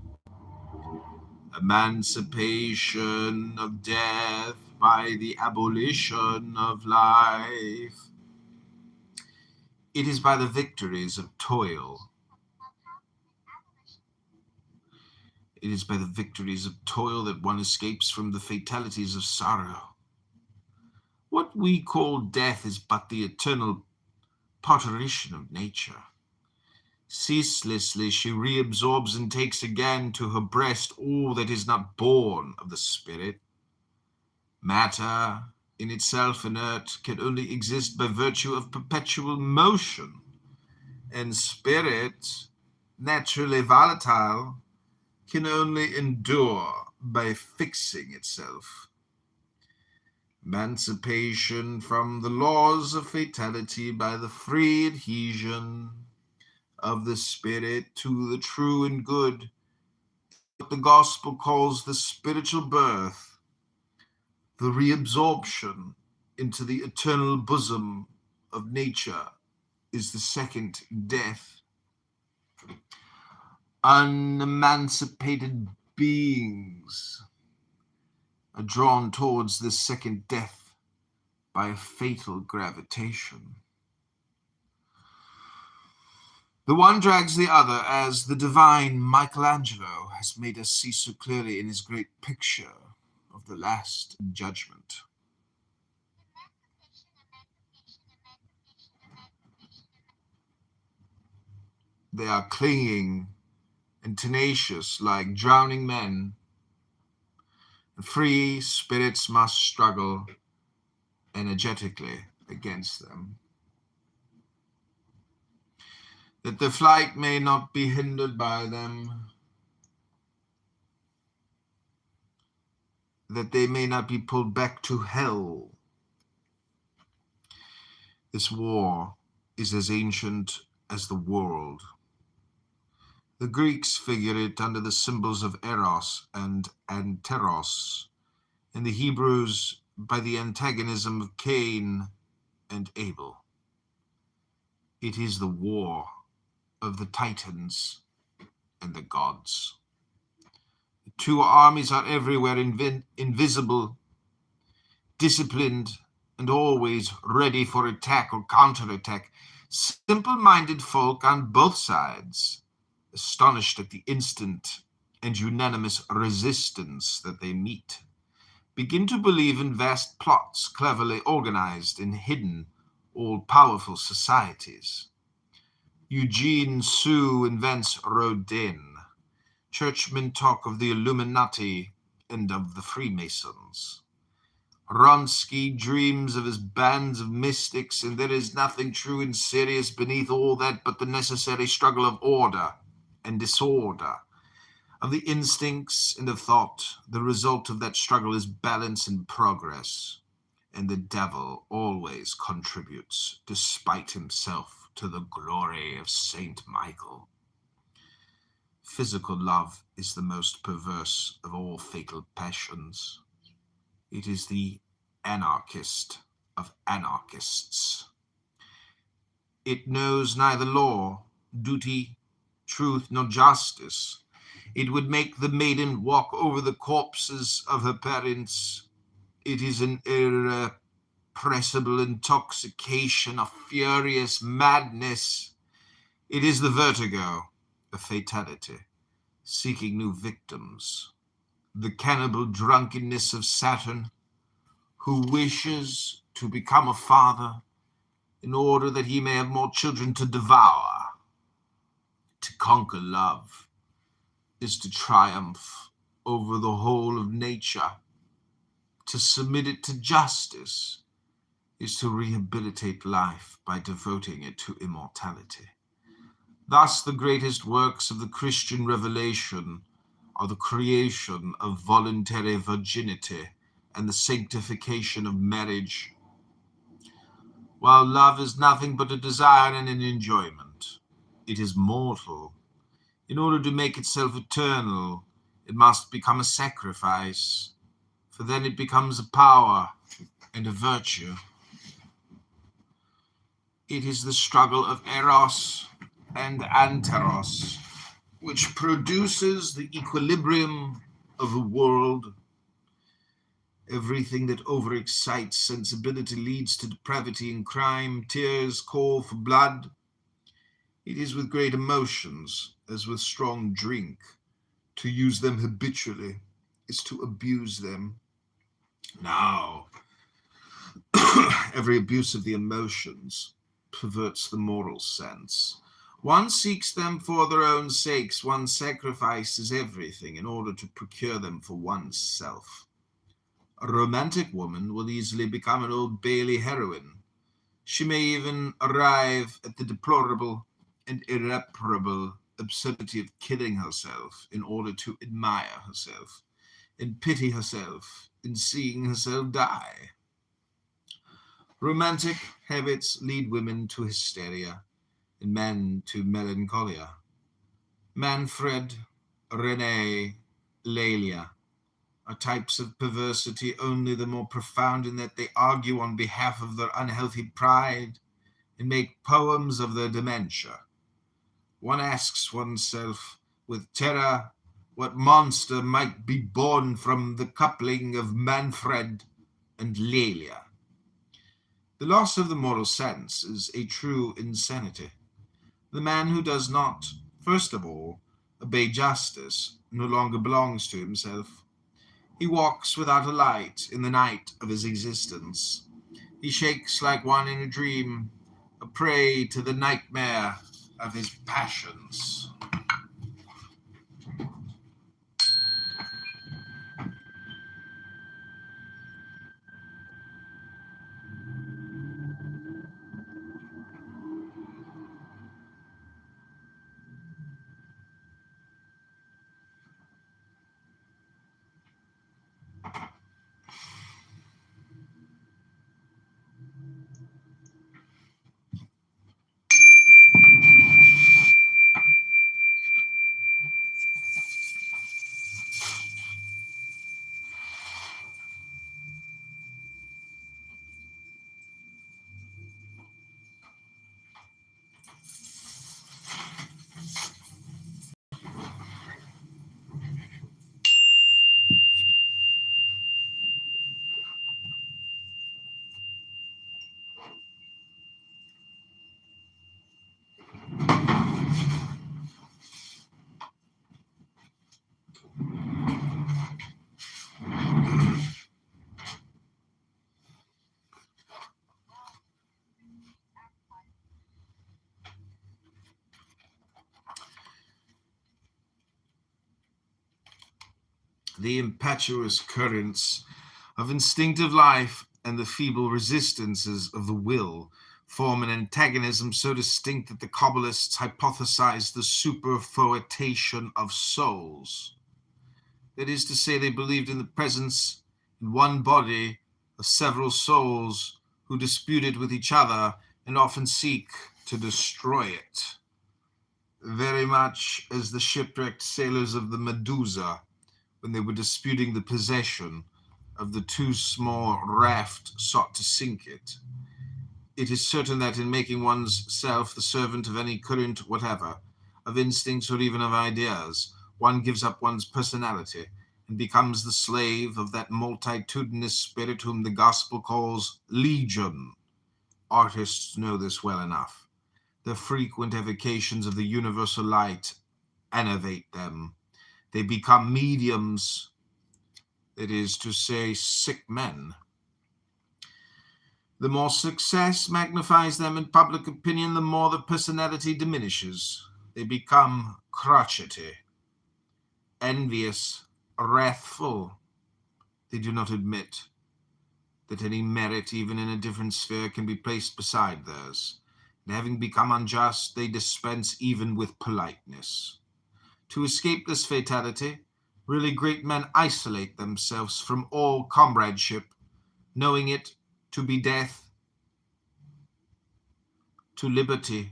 Emancipation of death by the abolition of life. It is by the victories of toil. It is by the victories of toil that one escapes from the fatalities of sorrow. What we call death is but the eternal parturition of nature. Ceaselessly she reabsorbs and takes again to her breast all that is not born of the spirit. Matter, in itself inert, can only exist by virtue of perpetual motion, and spirit, naturally volatile, can only endure by fixing itself. Emancipation from the laws of fatality by the free adhesion of the spirit to the true and good. What the gospel calls the spiritual birth, the reabsorption into the eternal bosom of nature, is the second death. Unemancipated beings are drawn towards this second death by a fatal gravitation. The one drags the other, as the divine Michelangelo has made us see so clearly in his great picture of the Last Judgment. They are clinging and tenacious like drowning men. And free spirits must struggle energetically against them, that their flight may not be hindered by them, that they may not be pulled back to hell. This war is as ancient as the world. The Greeks figure it under the symbols of Eros and Anteros, and the Hebrews by the antagonism of Cain and Abel. It is the war of the Titans and the gods. The two armies are everywhere invisible, disciplined, and always ready for attack or counterattack. Simple-minded folk on both sides, astonished at the instant and unanimous resistance that they meet, begin to believe in vast plots cleverly organized in hidden, all-powerful societies. Eugene Sue invents Rodin. Churchmen talk of the Illuminati and of the Freemasons. Ronsky dreams of his bands of mystics, and there is nothing true and serious beneath all that but the necessary struggle of order and disorder, of the instincts and of thought. The result of that struggle is balance and progress, and the devil always contributes, despite himself, to the glory of Saint Michael. Physical love is the most perverse of all fatal passions. It is the anarchist of anarchists. It knows neither law, duty, truth, nor justice. It would make the maiden walk over the corpses of her parents. It is an irrepressible intoxication, a furious madness. It is the vertigo of fatality, seeking new victims. The cannibal drunkenness of Saturn, who wishes to become a father in order that he may have more children to devour. To conquer love is to triumph over the whole of nature. To submit it to justice is to rehabilitate life by devoting it to immortality. Thus, the greatest works of the Christian revelation are the creation of voluntary virginity and the sanctification of marriage. While love is nothing but a desire and an enjoyment, it is mortal. In order to make itself eternal, it must become a sacrifice, for then it becomes a power and a virtue. It is the struggle of Eros and Anteros, which produces the equilibrium of a world. Everything that overexcites sensibility leads to depravity and crime. Tears call for blood. It is with great emotions as with strong drink. To use them habitually is to abuse them. Now, every abuse of the emotions perverts the moral sense. One seeks them for their own sakes. One sacrifices everything in order to procure them for oneself. A romantic woman will easily become an Old Bailey heroine. She may even arrive at the deplorable and irreparable absurdity of killing herself in order to admire herself and pity herself in seeing herself die. Romantic habits lead women to hysteria and men to melancholia. Manfred, Renee, Lelia are types of perversity, only the more profound in that they argue on behalf of their unhealthy pride and make poems of their dementia. One asks oneself with terror what monster might be born from the coupling of Manfred and Lelia. The loss of the moral sense is a true insanity. The man who does not, first of all, obey justice no longer belongs to himself. He walks without a light in the night of his existence. He shakes like one in a dream, a prey to the nightmare of his passions. The impetuous currents of instinctive life and the feeble resistances of the will form an antagonism so distinct that the Kabbalists hypothesize the superfoetation of souls. That is to say, they believed in the presence in one body of several souls who disputed with each other and often seek to destroy it. Very much as the shipwrecked sailors of the Medusa, when they were disputing the possession of the too small raft sought to sink it. It is certain that in making one's self the servant of any current whatever, of instincts or even of ideas, one gives up one's personality and becomes the slave of that multitudinous spirit whom the gospel calls legion. Artists know this well enough. The frequent evocations of the universal light enervate them. They become mediums, that is to say, sick men. The more success magnifies them in public opinion, the more the personality diminishes. They become crotchety, envious, wrathful. They do not admit that any merit, even in a different sphere, can be placed beside theirs. And having become unjust, they dispense even with politeness. To escape this fatality, really great men isolate themselves from all comradeship, knowing it to be death to liberty.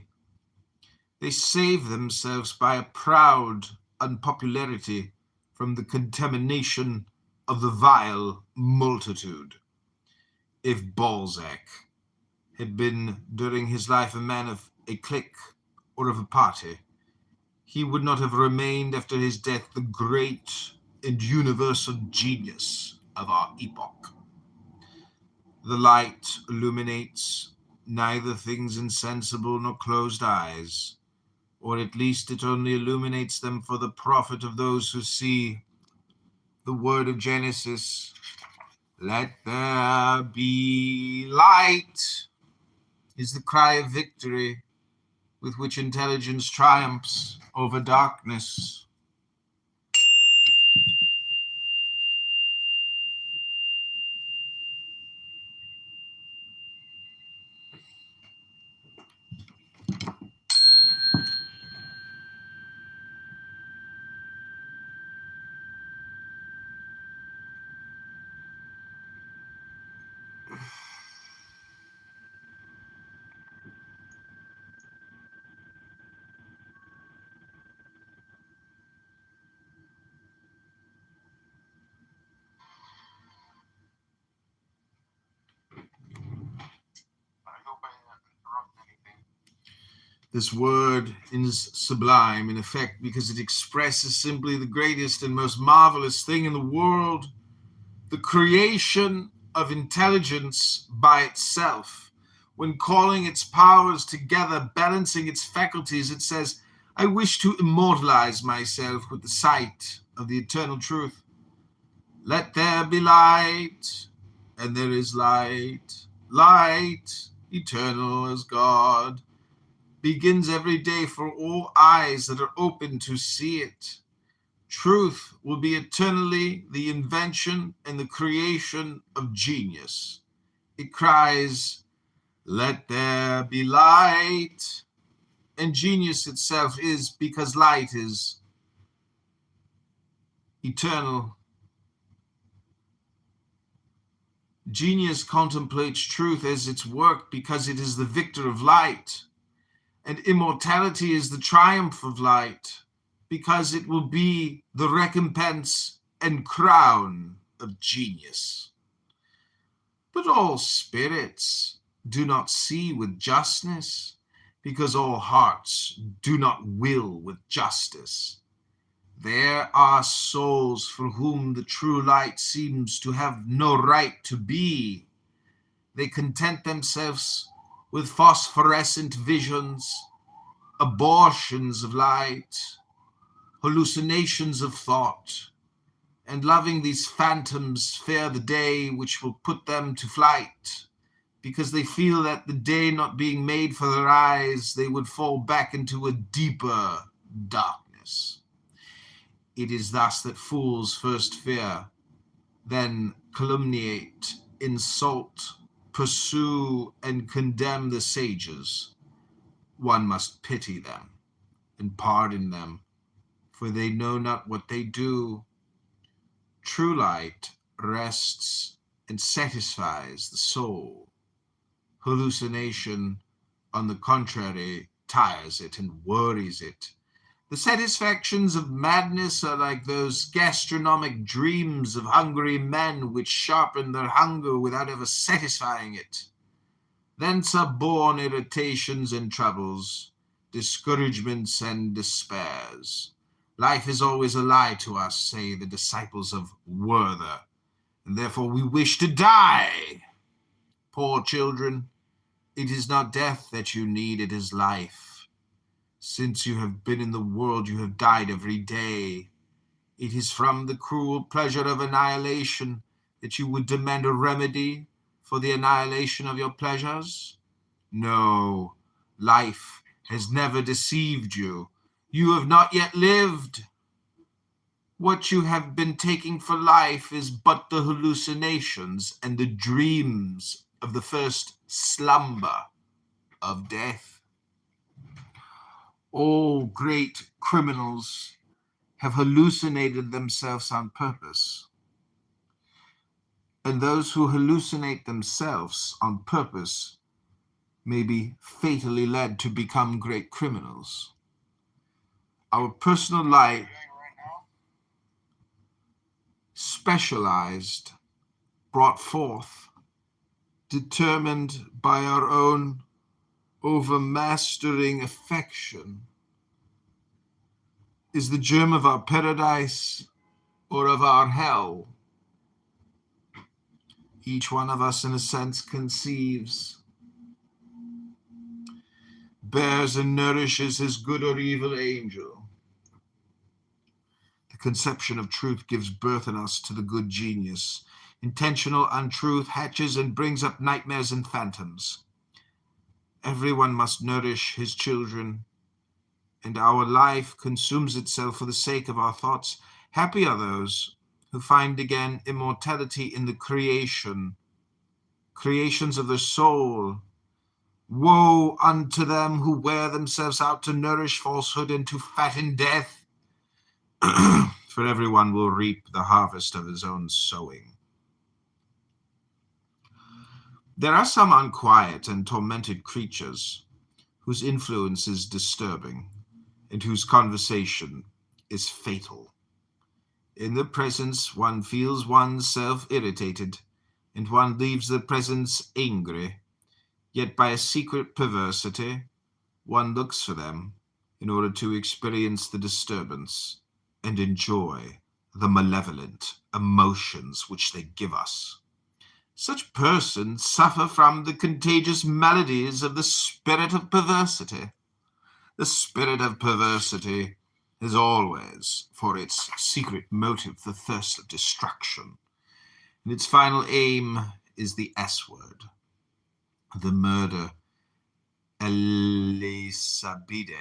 They save themselves by a proud unpopularity from the contamination of the vile multitude. If Balzac had been during his life a man of a clique or of a party, he would not have remained after his death the great and universal genius of our epoch. The light illuminates neither things insensible nor closed eyes, or at least it only illuminates them for the profit of those who see. The word of Genesis, "Let there be light," is the cry of victory with which intelligence triumphs over darkness. This word is sublime, in effect, because it expresses simply the greatest and most marvelous thing in the world, the creation of intelligence by itself. When calling its powers together, balancing its faculties, it says, "I wish to immortalize myself with the sight of the eternal truth. Let there be light, and there is light, light, eternal as God. begins every day for all eyes that are open to see it. Truth will be eternally the invention and the creation of genius. It cries, "Let there be light." And genius itself is because light is eternal. Genius contemplates truth as its work because it is the victor of light. And immortality is the triumph of light, because it will be the recompense and crown of genius. But all spirits do not see with justness, because all hearts do not will with justice. There are souls for whom the true light seems to have no right to be. They content themselves with phosphorescent visions, abortions of light, hallucinations of thought, and loving these phantoms fear the day which will put them to flight, because they feel that the day not being made for their eyes, they would fall back into a deeper darkness. It is thus that fools first fear, then calumniate, insult, pursue, and condemn the sages. One must pity them and pardon them, for they know not what they do. True light rests and satisfies the soul. Hallucination, on the contrary, tires it and worries it. The satisfactions of madness are like those gastronomic dreams of hungry men which sharpen their hunger without ever satisfying it. Thence are born irritations and troubles, discouragements and despairs. Life is always a lie to us, say the disciples of Werther, and therefore we wish to die. Poor children, it is not death that you need, it is life. Since you have been in the world, you have died every day. It is from the cruel pleasure of annihilation that you would demand a remedy for the annihilation of your pleasures? No, life has never deceived you. You have not yet lived. What you have been taking for life is but the hallucinations and the dreams of the first slumber of death. All great criminals have hallucinated themselves on purpose. And those who hallucinate themselves on purpose may be fatally led to become great criminals. Our personal light, specialized, brought forth, determined by our own overmastering affection, is the germ of our paradise or of our hell. Each one of us, in a sense, conceives, bears and nourishes his good or evil angel. The conception of truth gives birth in us to the good genius. Intentional untruth hatches and brings up nightmares and phantoms. Everyone must nourish his children, and our life consumes itself for the sake of our thoughts. Happy are those who find again immortality in the creations of the soul. Woe unto them who wear themselves out to nourish falsehood and to fatten death, for everyone will reap the harvest of his own sowing. There are some unquiet and tormented creatures whose influence is disturbing and whose conversation is fatal. In the presence, one feels oneself irritated, and one leaves the presence angry. Yet by a secret perversity, one looks for them in order to experience the disturbance and enjoy the malevolent emotions which they give us. Such persons suffer from the contagious maladies of the spirit of perversity. The spirit of perversity is always, for its secret motive, the thirst of destruction, and its final aim is the S word, the murder Elisabide,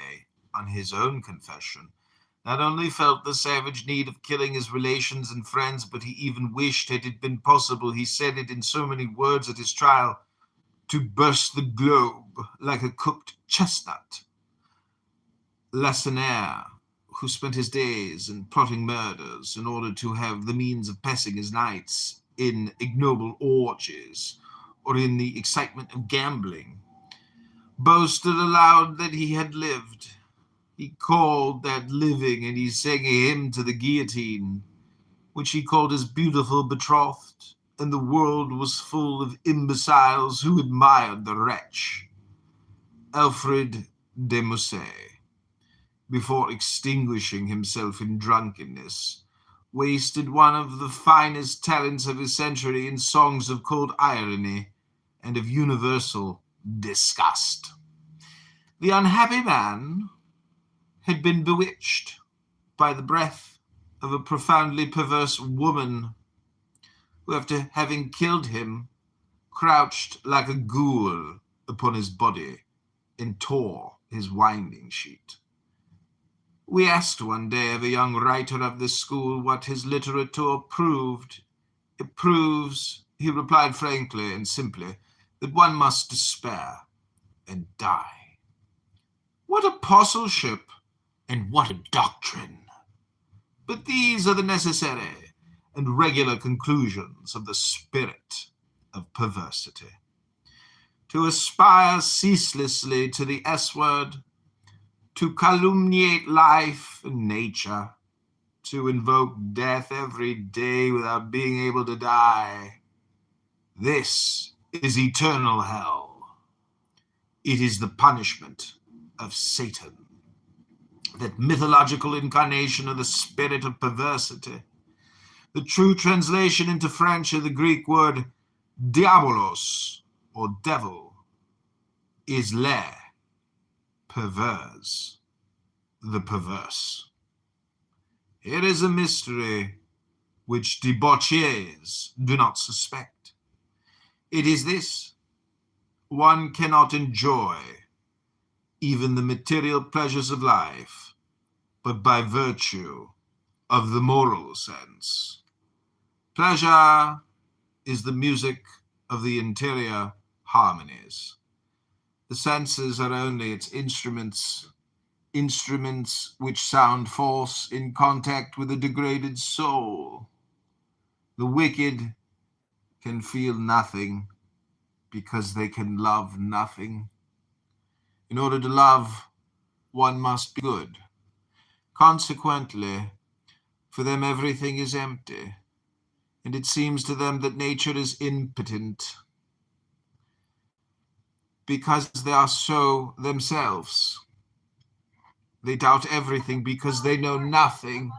on his own confession, not only felt the savage need of killing his relations and friends, but he even wished, had it been possible, he said it in so many words at his trial, to burst the globe like a cooked chestnut. Lacenaire, who spent his days in plotting murders in order to have the means of passing his nights in ignoble orgies or in the excitement of gambling, boasted aloud that he had lived. He called that living, and he sang a hymn to the guillotine, which he called his beautiful betrothed, and the world was full of imbeciles who admired the wretch. Alfred de Musset, before extinguishing himself in drunkenness, wasted one of the finest talents of his century in songs of cold irony and of universal disgust. The unhappy man had been bewitched by the breath of a profoundly perverse woman who, after having killed him, crouched like a ghoul upon his body and tore his winding sheet. We asked one day of a young writer of the school what his literature proved. It proves, he replied frankly and simply, that one must despair and die. What apostleship and what a doctrine! But these are the necessary and regular conclusions of the spirit of perversity. To aspire ceaselessly to the S-word, to calumniate life and nature, to invoke death every day without being able to die, this is eternal hell. It is the punishment of Satan, that mythological incarnation of the spirit of perversity. The true translation into French of the Greek word diabolos, or devil, is le, perverse, the perverse. It is a mystery which debauchees do not suspect. It is this: one cannot enjoy even the material pleasures of life, but by virtue of the moral sense. Pleasure is the music of the interior harmonies. The senses are only its instruments which sound false in contact with a degraded soul. The wicked can feel nothing because they can love nothing. In order to love, one must be good. Consequently, for them everything is empty, and it seems to them that nature is impotent, because they are so themselves. They doubt everything because they know nothing.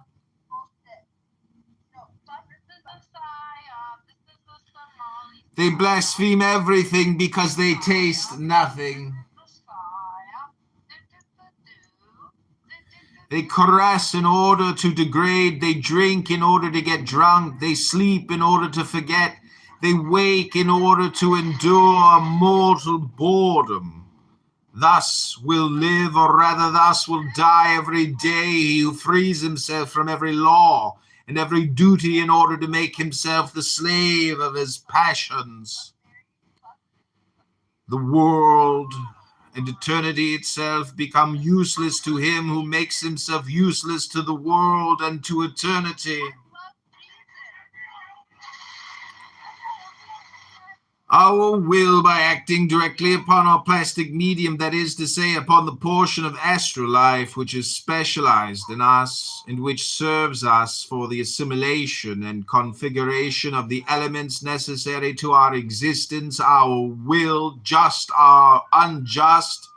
They blaspheme everything because they taste nothing. They caress in order to degrade. They drink in order to get drunk. They sleep in order to forget. They wake in order to endure mortal boredom. Thus will live, or rather thus will die every day he who frees himself from every law and every duty in order to make himself the slave of his passions. The world and eternity itself become useless to him who makes himself useless to the world and to eternity. Our will, by acting directly upon our plastic medium, that is to say, upon the portion of astral life which is specialized in us and which serves us for the assimilation and configuration of the elements necessary to our existence, our will, just or unjust,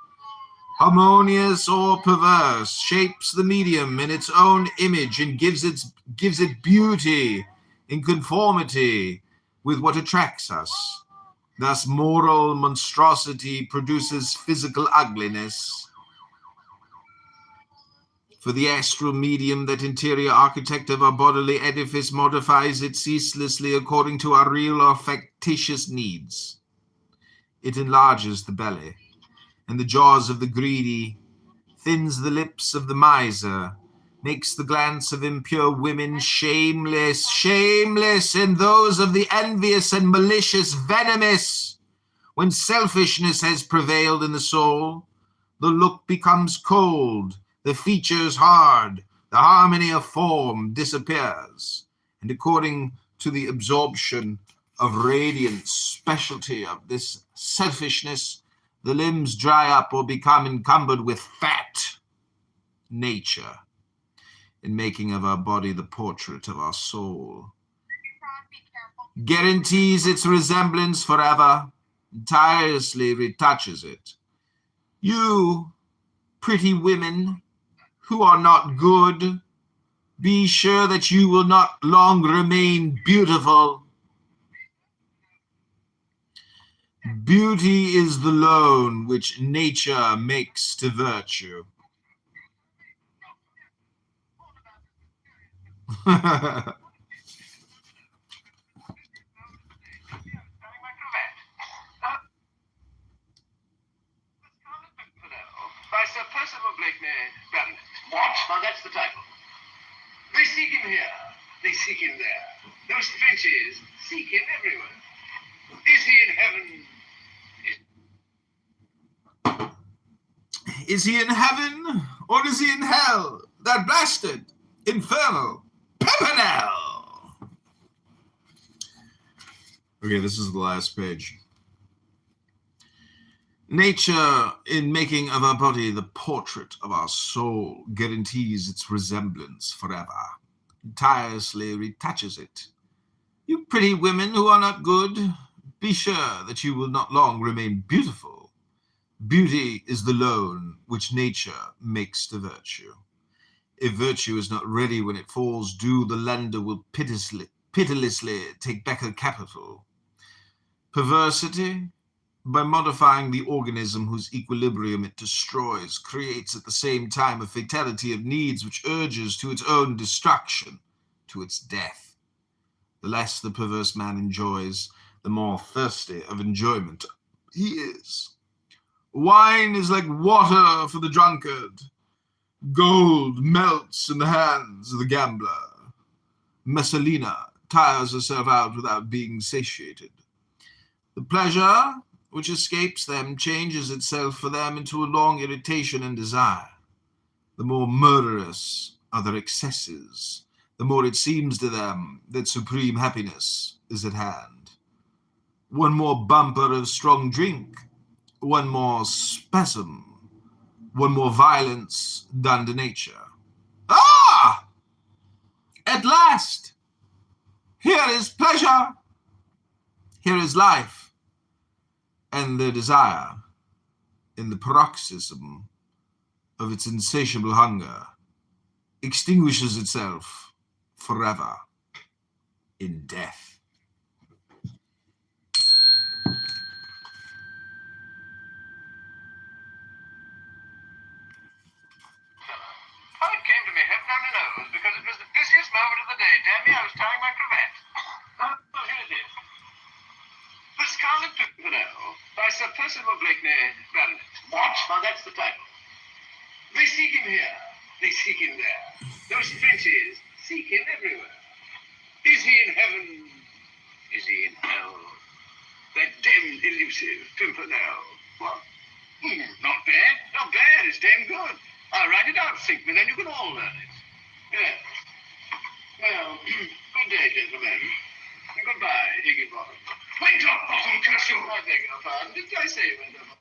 harmonious or perverse, shapes the medium in its own image and gives it beauty in conformity with what attracts us. Thus, moral monstrosity produces physical ugliness. For the astral medium, that interior architect of our bodily edifice, modifies it ceaselessly according to our real or factitious needs. It enlarges the belly, and the jaws of the greedy, thins the lips of the miser, makes the glance of impure women shameless, shameless, and those of the envious and malicious venomous. When selfishness has prevailed in the soul, the look becomes cold, the features hard, the harmony of form disappears, and according to the absorption of radiant specialty of this selfishness, the limbs dry up or become encumbered with fat. Nature, in making of our body the portrait of our soul, guarantees its resemblance forever, tirelessly retouches it. You, pretty women, who are not good, be sure that you will not long remain beautiful. Beauty is the loan which nature makes to virtue. By Sir Percival Blakeney, Baronet. What? Now that's the title. They seek him here, they seek him there. Those Frenchies seek him everywhere. Is he in heaven? Is he in heaven, or is he in hell? That blasted, infernal Pimpernel! Okay, this is the last page. Nature, in making of our body the portrait of our soul, guarantees its resemblance forever, tirelessly retouches it. You pretty women who are not good, be sure that you will not long remain beautiful. Beauty is the loan which nature makes to virtue. If virtue is not ready when it falls due, the lender will pitilessly take back her capital. Perversity, by modifying the organism whose equilibrium it destroys, creates at the same time a fatality of needs which urges to its own destruction, to its death. The less the perverse man enjoys, the more thirsty of enjoyment he is. Wine is like water for the drunkard. Gold melts in the hands of the gambler. Messalina tires herself out without being satiated. The pleasure which escapes them changes itself for them into a long irritation and desire. The more murderous are their excesses, the more it seems to them that supreme happiness is at hand. One more bumper of strong drink, one more spasm, one more violence done to nature. Ah! At last! Here is pleasure! Here is life! And their desire, in the paroxysm of its insatiable hunger, extinguishes itself forever in death. How it came to me, heaven only knows, because it was the busiest moment of the day. Damn me, I was tying my cravat. Well, here it is. The Scarlet Pimpernel, by Sir Percival Blakeney, Baronet. What? Now that's the title. They seek him here, they seek him there. Those Frenchies seek him everywhere. Is he in heaven? Is he in hell? That damned elusive Pimpernel. What? Not bad, not bad, it's damn good. I'll write it out, Sinkman, then you can all learn it. Yes. Well, good day, gentlemen. Goodbye, Higginbottom. Winterbottom, curse you! I beg your pardon. Did I say Winterbottom?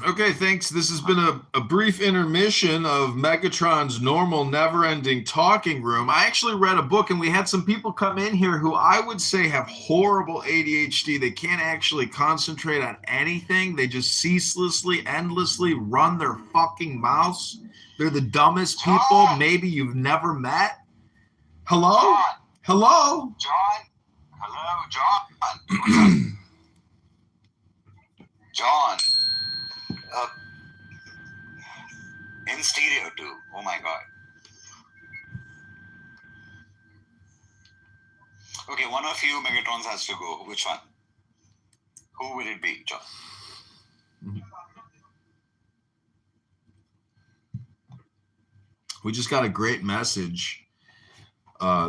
Okay, thanks. This has been a brief intermission of Megatron's normal, never-ending talking room. I actually read a book, and we had some people come in here who I would say have horrible ADHD. They can't actually concentrate on anything. They just ceaselessly, endlessly run their fucking mouths. They're the dumbest people maybe you've never met. Hello? John. Hello? John? Hello, John? John. In stereo too. Oh my god. one of you Megatrons has to go. Which one? Who will it be, John? We just got a great message.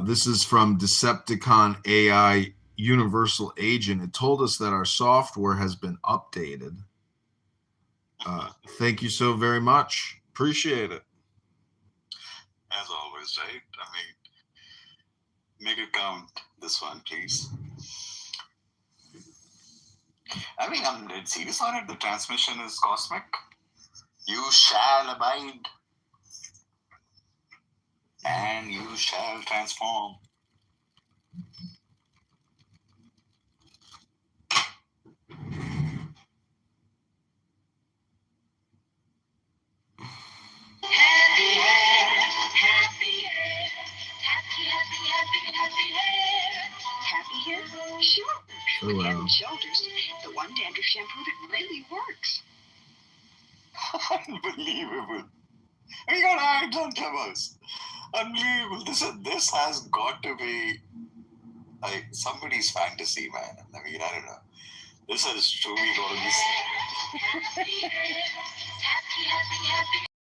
This is from Decepticon AI Universal Agent. It told us that our software has been updated. Thank you so very much. Appreciate it. As always, right? I mean, make it count, this one, please. I mean, I'm dead serious on it. The transmission is cosmic. You shall abide, and you shall transform. Happy hair, happy hair, happy hair. Happy hair? Sure. Oh, With wow. Head and Shoulders, the one dandruff shampoo that really works. Unbelievable. We got ads on Clubhouse. Unbelievable. This has got to be like somebody's fantasy, man. I mean, I don't know. This has truly got to be. Happy hair, happy hair.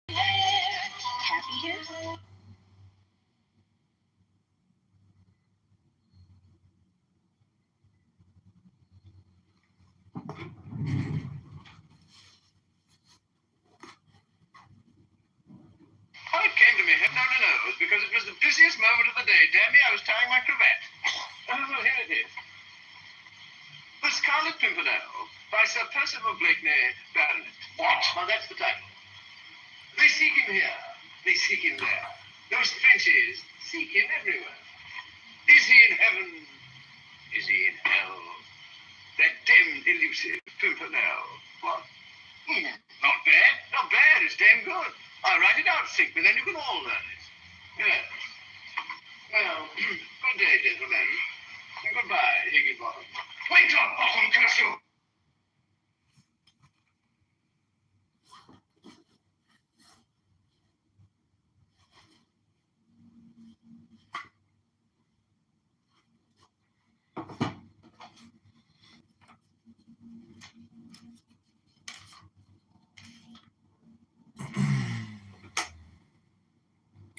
Happy hair? How it came to me head down the nose because it was the busiest moment of the day. Damn me, I was tying my cravat. Oh, well, here it is. The Scarlet Pimpernel by Sir Percival Blakeney, Baronet. What? Well, that's the title. They seek him here. They seek him there. Those Frenchies seek him everywhere. Is he in heaven? Is he in hell? That damned elusive Pimpernel. What? Not bad. Not bad. It's damn good. I'll write it out, Sigmund, then you can all learn it. Yes. Well, good day, gentlemen. And goodbye, Higginbottom. Wait up, Bottom, curse you!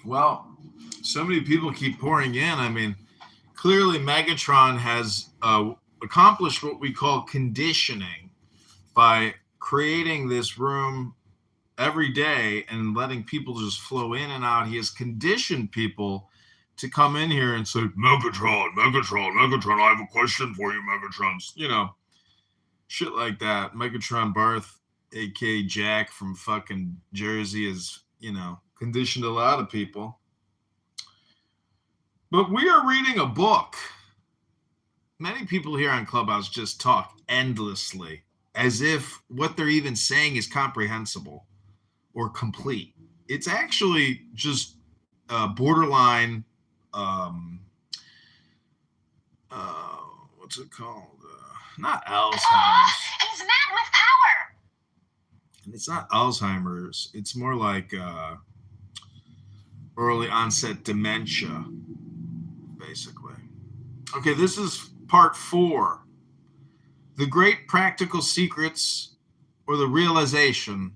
Well, so many people keep pouring in. I mean, clearly Megatron has accomplished what we call conditioning by creating this room every day and letting people just flow in and out. He has conditioned people to come in here and say, Megatron, Megatron, Megatron, I have a question for you, Megatrons. You know, shit like that. Megatron Barth, a.k.a. Jack from fucking Jersey, is, you know, conditioned a lot of people. But we are reading a book. Many people here on Clubhouse just talk endlessly as if what they're even saying is comprehensible or complete. It's actually just borderline, what's it called? Not Alzheimer's. He's mad with power. And it's not Alzheimer's. It's more like early onset dementia, basically. Okay, this is part 4. The Great Practical Secrets or the Realization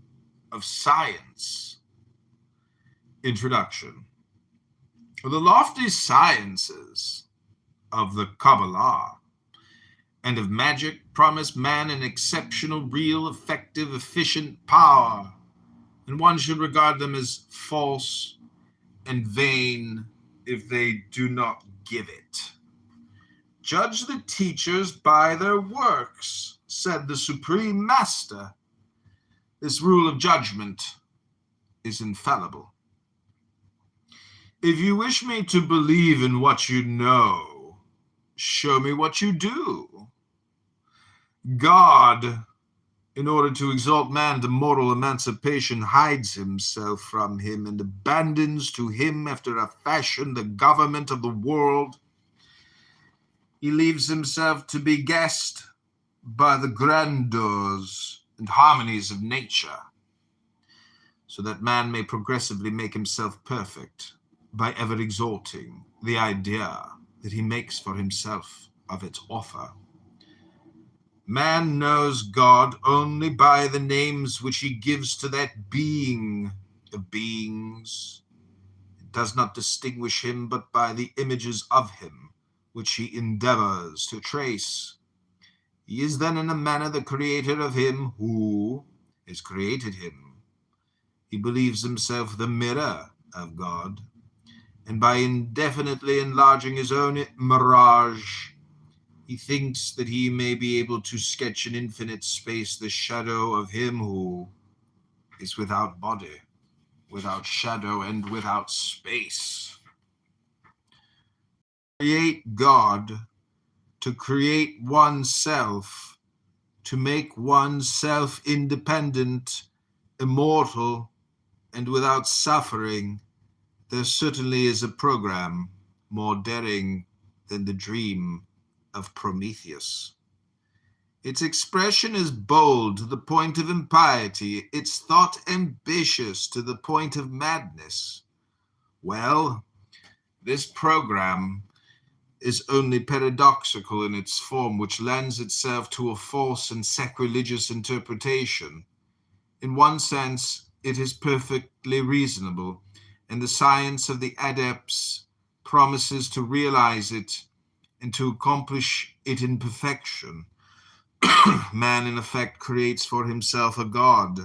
of Science. Introduction. The lofty sciences of the Kabbalah and of magic promise man an exceptional, real, effective, efficient power, and one should regard them as false and vain if they do not give it. Judge the teachers by their works, said the Supreme Master. This rule of judgment is infallible. If you wish me to believe in what you know, show me what you do. God, in order to exalt man to moral emancipation, hides himself from him and abandons to him after a fashion the government of the world. He leaves himself to be guessed by the grandeurs and harmonies of nature, so that man may progressively make himself perfect by ever exalting the idea that he makes for himself of its author. Man knows God only by the names which he gives to that being of beings. It does not distinguish him but by the images of him, which he endeavors to trace. He is then in a manner the creator of him who has created him. He believes himself the mirror of God, and by indefinitely enlarging his own mirage, he thinks that he may be able to sketch in infinite space the shadow of him who is without body, without shadow, and without space. Create God, to create oneself, to make oneself independent, immortal, and without suffering, there certainly is a program more daring than the dream of Prometheus. Its expression is bold to the point of impiety, its thought ambitious to the point of madness. Well, this program is only paradoxical in its form, which lends itself to a false and sacrilegious interpretation. In one sense, it is perfectly reasonable, and the science of the adepts promises to realize it and to accomplish it in perfection. Man, in effect, creates for himself a god,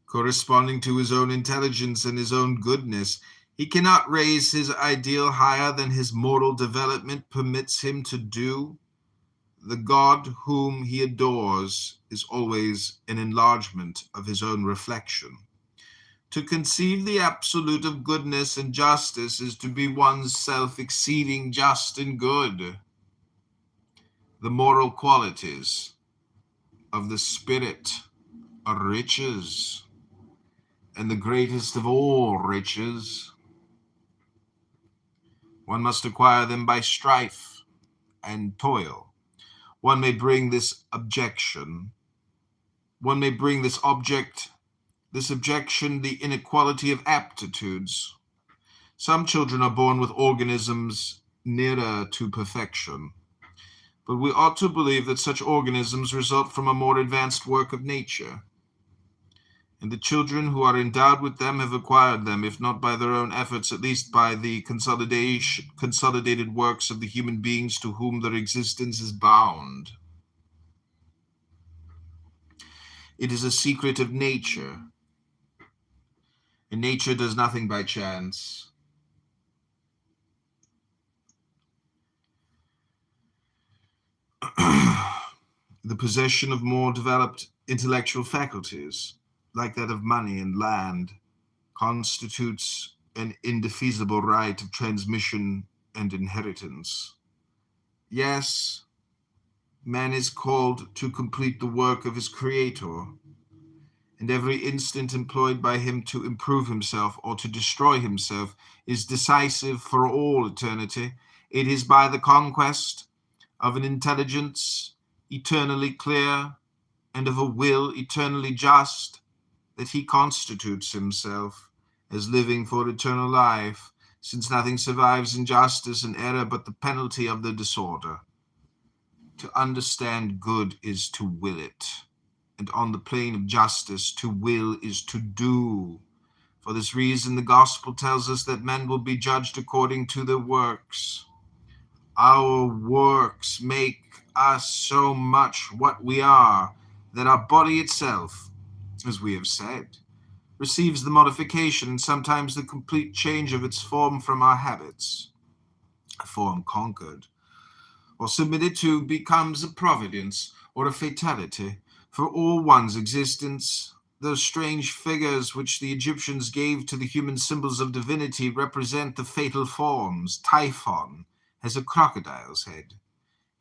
corresponding to his own intelligence and his own goodness. He cannot raise his ideal higher than his moral development permits him to do. The God whom he adores is always an enlargement of his own reflection. To conceive the absolute of goodness and justice is to be one's self exceeding just and good. The moral qualities of the spirit are riches, and the greatest of all riches. One must acquire them by strife and toil. One may bring this objection, the inequality of aptitudes. Some children are born with organisms nearer to perfection, but we ought to believe that such organisms result from a more advanced work of nature, and the children who are endowed with them have acquired them, if not by their own efforts, at least by the consolidated works of the human beings to whom their existence is bound. It is a secret of nature, and nature does nothing by chance. The possession of more developed intellectual faculties, like that of money and land, constitutes an indefeasible right of transmission and inheritance. Yes, man is called to complete the work of his Creator, and every instant employed by him to improve himself or to destroy himself is decisive for all eternity. It is by the conquest of an intelligence eternally clear and of a will eternally just that he constitutes himself as living for eternal life, since nothing survives injustice and error but the penalty of the disorder. To understand good is to will it, and on the plane of justice, to will is to do. For this reason, the gospel tells us that men will be judged according to their works. Our works make us so much what we are, that our body itself, as we have said, receives the modification and sometimes the complete change of its form from our habits. A form conquered or submitted to becomes a providence or a fatality for all one's existence. Those strange figures which the Egyptians gave to the human symbols of divinity represent the fatal forms. Typhon has a crocodile's head.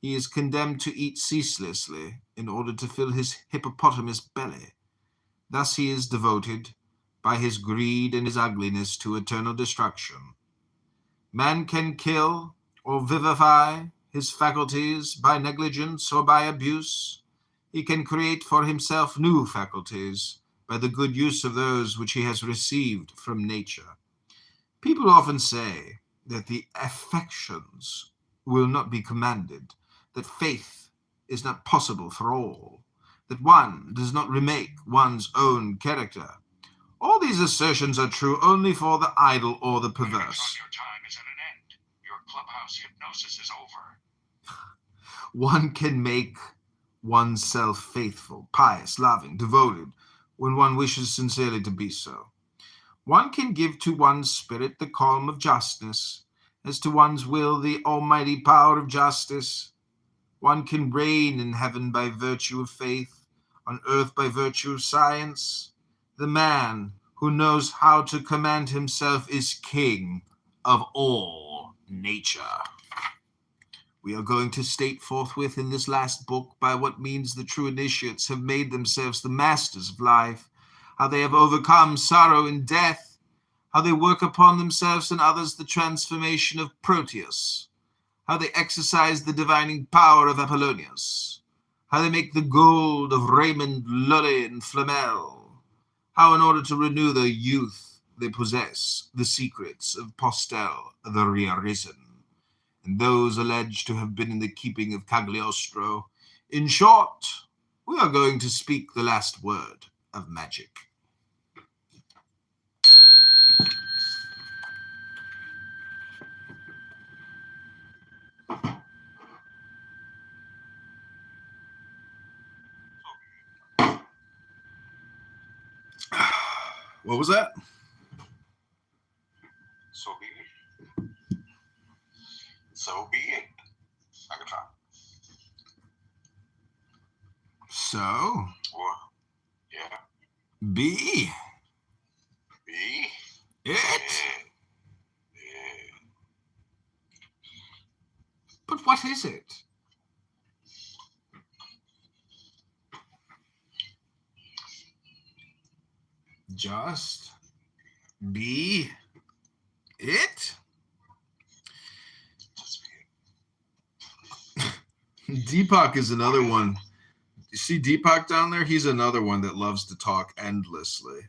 He is condemned to eat ceaselessly in order to fill his hippopotamus belly. Thus he is devoted, by his greed and his ugliness, to eternal destruction. Man can kill or vivify his faculties by negligence or by abuse. He can create for himself new faculties by the good use of those which he has received from nature. People often say that the affections will not be commanded, that faith is not possible for all, that one does not remake one's own character. All these assertions are true only for the idle or the perverse. Your time is at an end. Your clubhouse hypnosis is over. One can make oneself faithful, pious, loving, devoted, when one wishes sincerely to be so. One can give to one's spirit the calm of justness, as to one's will the almighty power of justice. One can reign in heaven by virtue of faith, on earth by virtue of science. The man who knows how to command himself is king of all nature. We are going to state forthwith in this last book by what means the true initiates have made themselves the masters of life, how they have overcome sorrow and death, how they work upon themselves and others the transformation of Proteus, how they exercise the divining power of Apollonius, how they make the gold of Raymond, Lully, and Flamel, how in order to renew their youth they possess the secrets of Postel, the rearisen, and those alleged to have been in the keeping of Cagliostro. In short, we are going to speak the last word of magic. What was that? So be it. So be it. Megatron. So, What? Yeah. be Be it. Yeah. But what is it? Just be it? Just be it. Deepak is another one. You see Deepak down there? He's another one that loves to talk endlessly.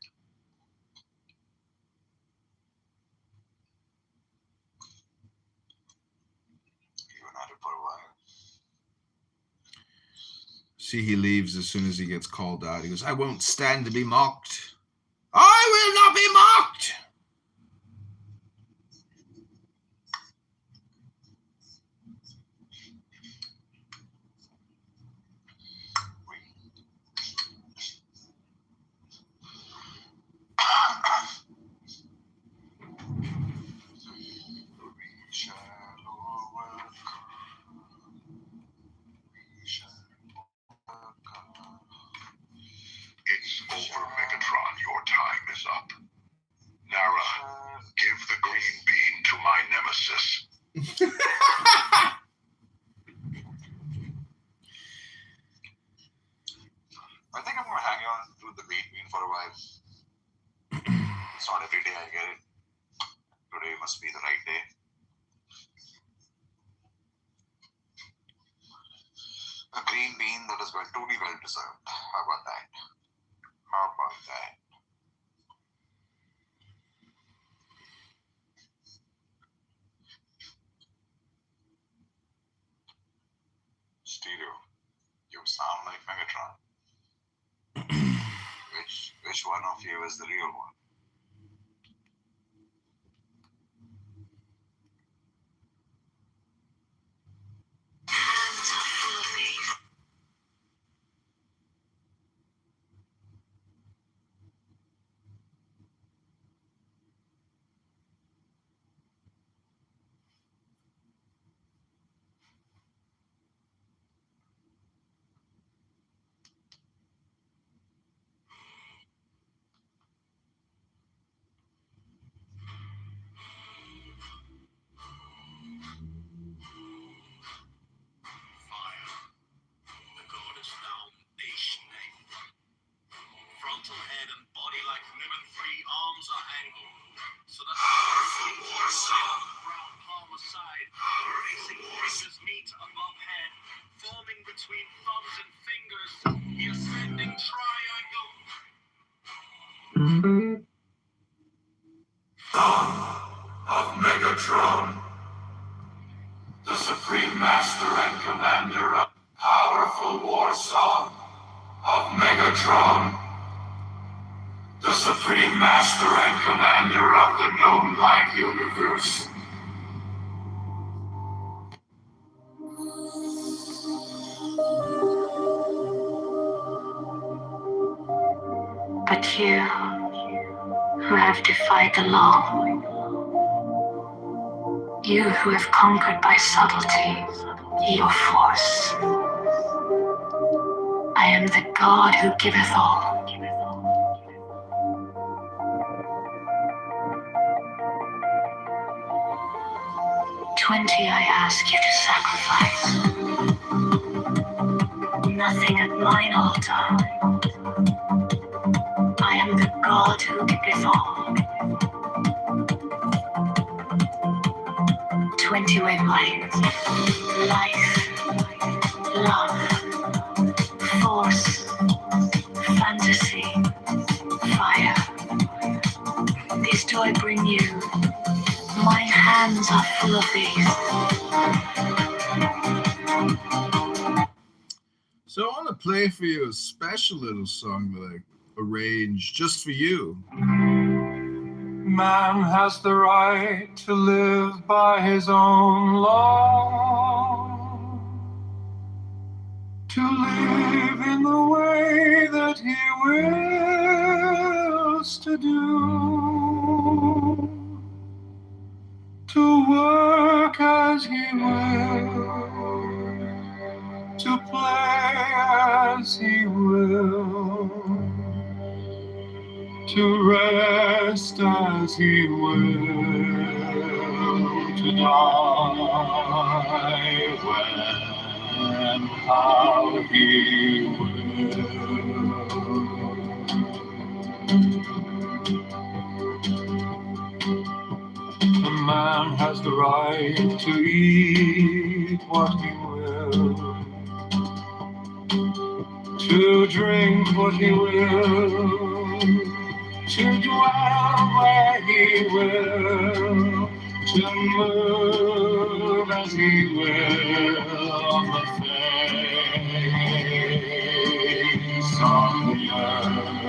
Even at it for a while. See, he leaves as soon as he gets called out. He goes, I won't stand to be mocked. I will not be mocked. It's over, Megatron. Your time is up. Nara, give the green bean to my nemesis. I think I'm going to hang on to the green bean for a while. It's not every day I get it. Today must be the right day. A green bean that is truly well deserved. How about that? How about that? Stereo, you sound like Megatron. Which one of you is the real one? Frontal head and body like lemon, 3 arms are angled, so that brown palm aside, facing fingers meet above head, forming between thumbs and fingers, the ascending triangle. Dawn of Megatron. Megatron, the Supreme Master and Commander of powerful war song of Megatron, the Supreme Master and Commander of the gnome-like universe. But you, who have defied the law, you who have conquered by subtlety your force, I am the God who giveth all. 20 I ask you to sacrifice. Nothing at mine altar. I am the God who giveth all. 20 wavelengths. Life, love, force, fantasy, fire. These do I bring you. Mine hands are full of these. So I want to play for you a special little song that I arranged just for you. Man has the right to live by his own law, to live in the way that he wills to do, to work as he will, to play as he will, to rest as he will, to die when and how he will. A man has the right to eat what he will, to drink what he will, to dwell where he will, to move as he will on the face of the earth.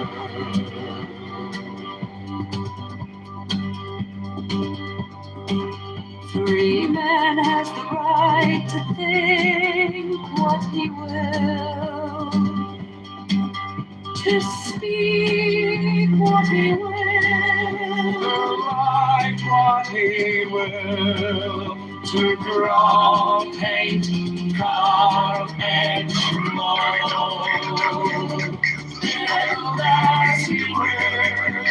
Free man has the right to think what he will, to speak what he will, to write what he will, to draw, paint, carve, etch, mold, build as he will,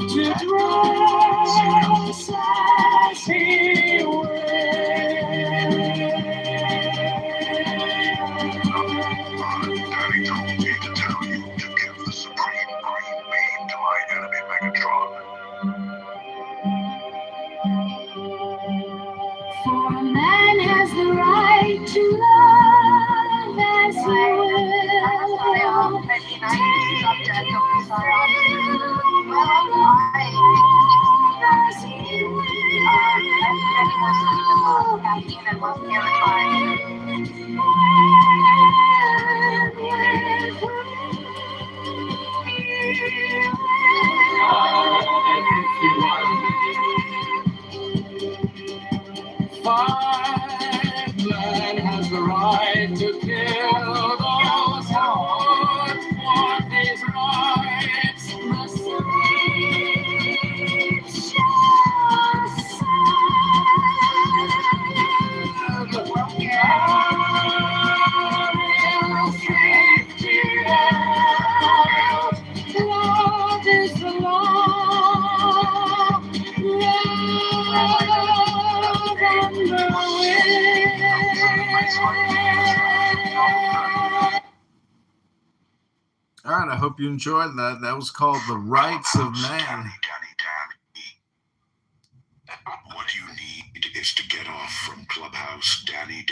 to dress as he will. Daddy told me to tell you to give the supreme green beam to my enemy Megatron. For a man has the right to love as he will. As he Man has the right to kill those who would want his rights. The sleep shall serve. Safety out. Love is the law. Love and the All right, I hope you enjoyed that. That was called The Rights of Man. What you need is to get off from Clubhouse, Danny.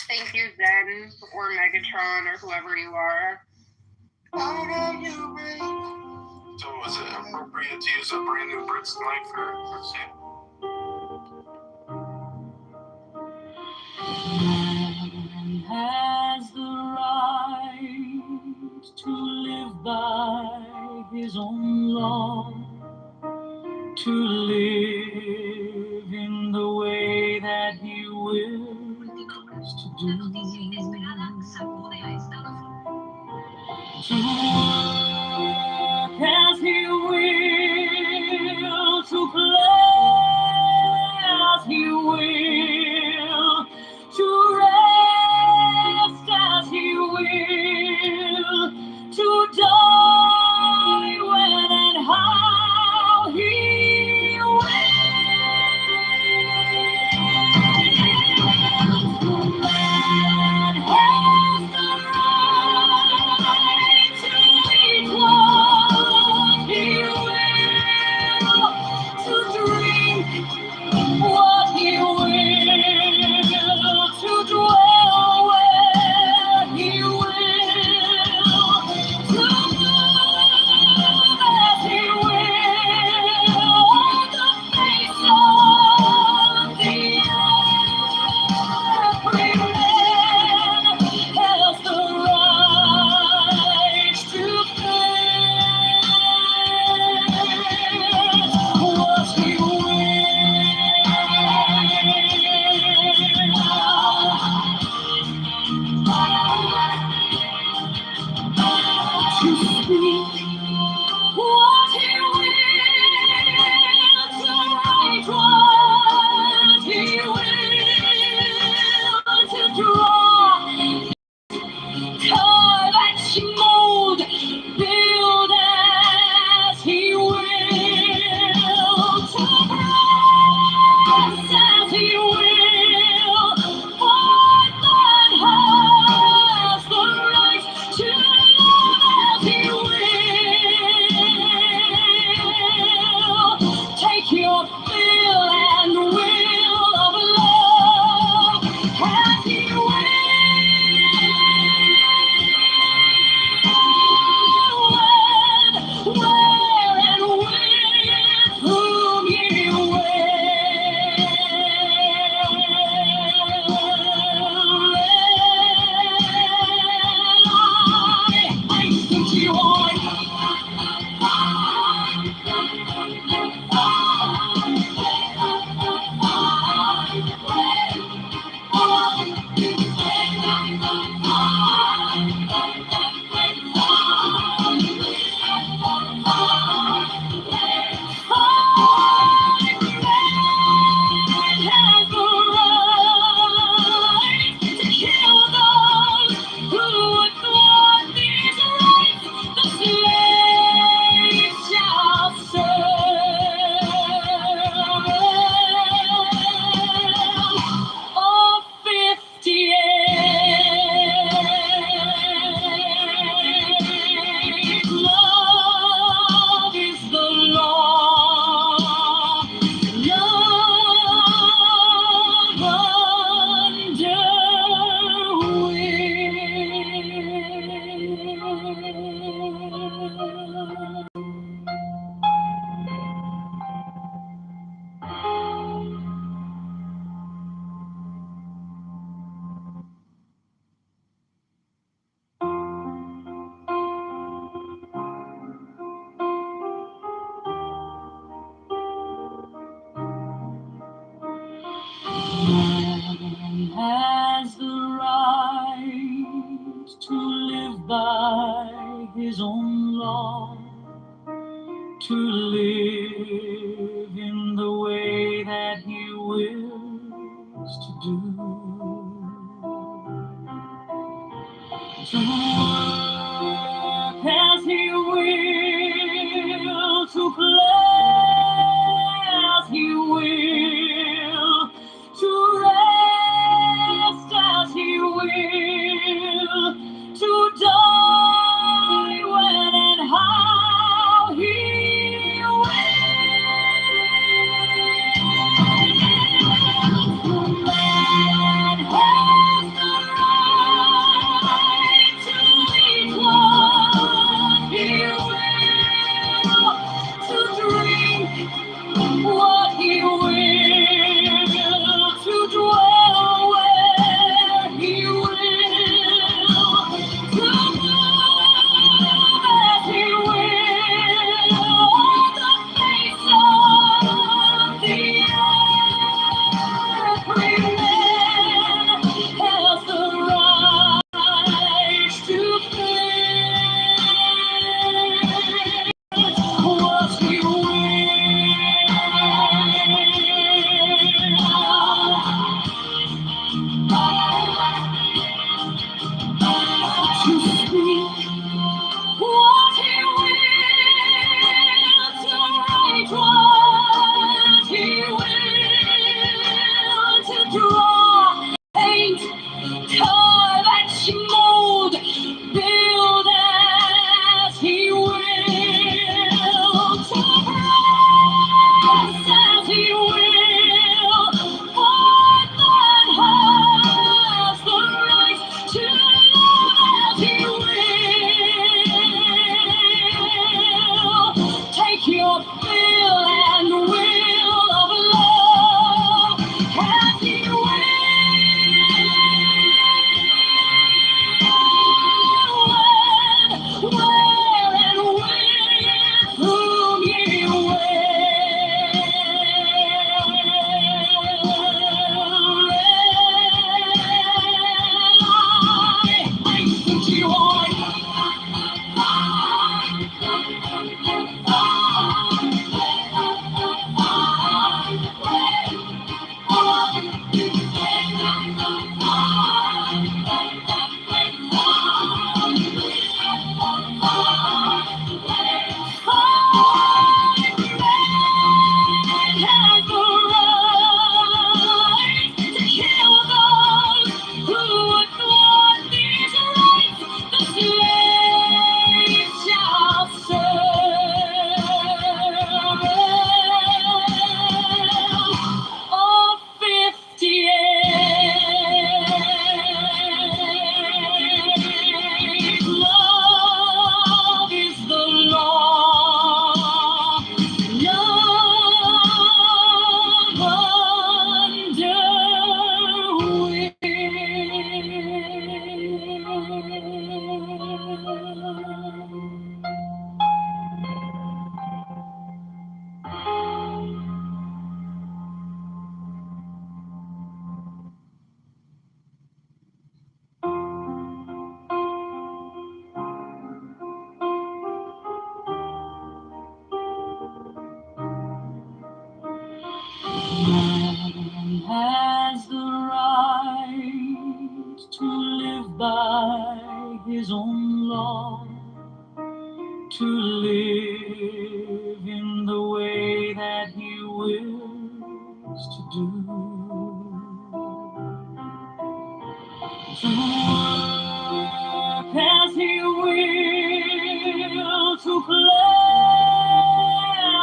Thank you, Zed. Megatron or Megatron or whoever you are. So is it appropriate to use a brand new Brits knife for sale? Man has the right to live by his own law, to live in the way that he wills to do, to work as he will, to play as he will, to rest as he will, to die when and how he will. Man has the right to eat what he will, to drink what he will, to dwell where he will, to move as he will on the face of the earth. Every man has the right to think what he to speak what he will, to write what he will, to draw, carve and mold, build as he will, to press as he will, but man has the right to love as he will. Take your fill and will of love as he will. When, where, and with whom ye will. I think you are. Has the right to kill those who would thwart these rights. The slaves shall serve all 58. Love is the law. Love under Man has the right to live by his own law, to live in the way that he wills to do, to work as he will, to play as he will, to rest as he will, to die when and how he will. Man fulfill and will of love as he will, where and with whom he has the right to kill those who would thwart these rights. The slave shall serve all 58. Love is the law. Love under Man has the right to live by his own law, to live in the way that he wills to do, to work as he will, to play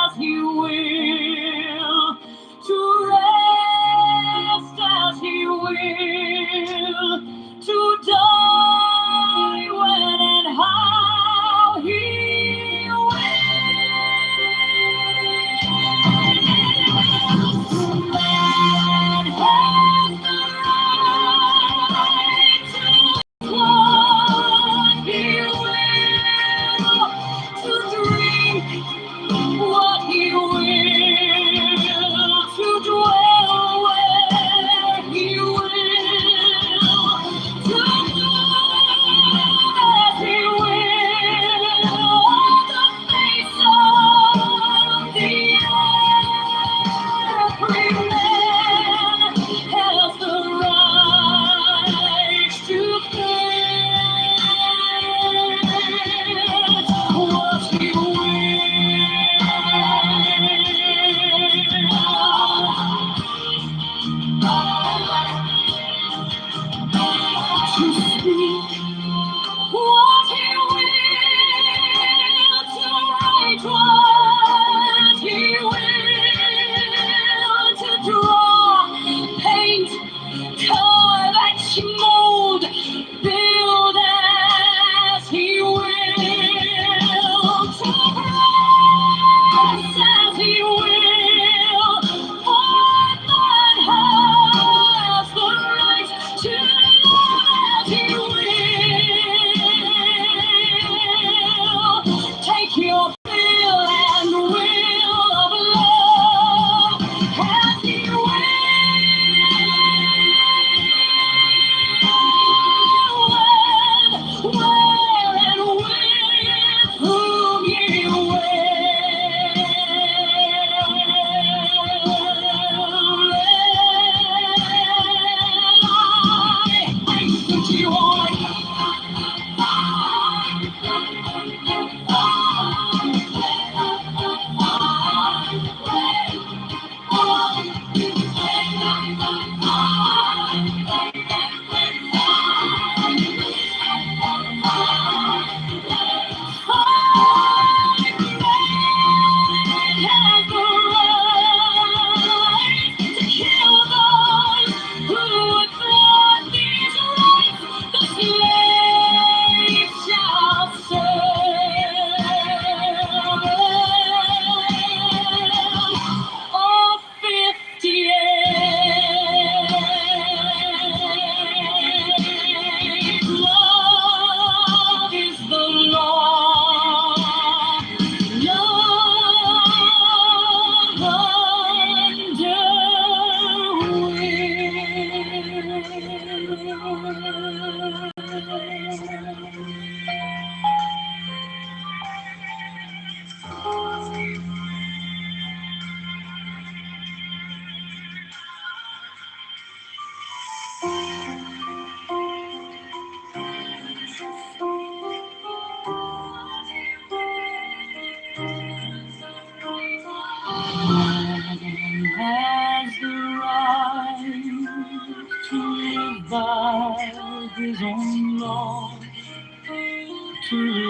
as he will, to rest as he will, to die when and how he will. Man has the right to his own law to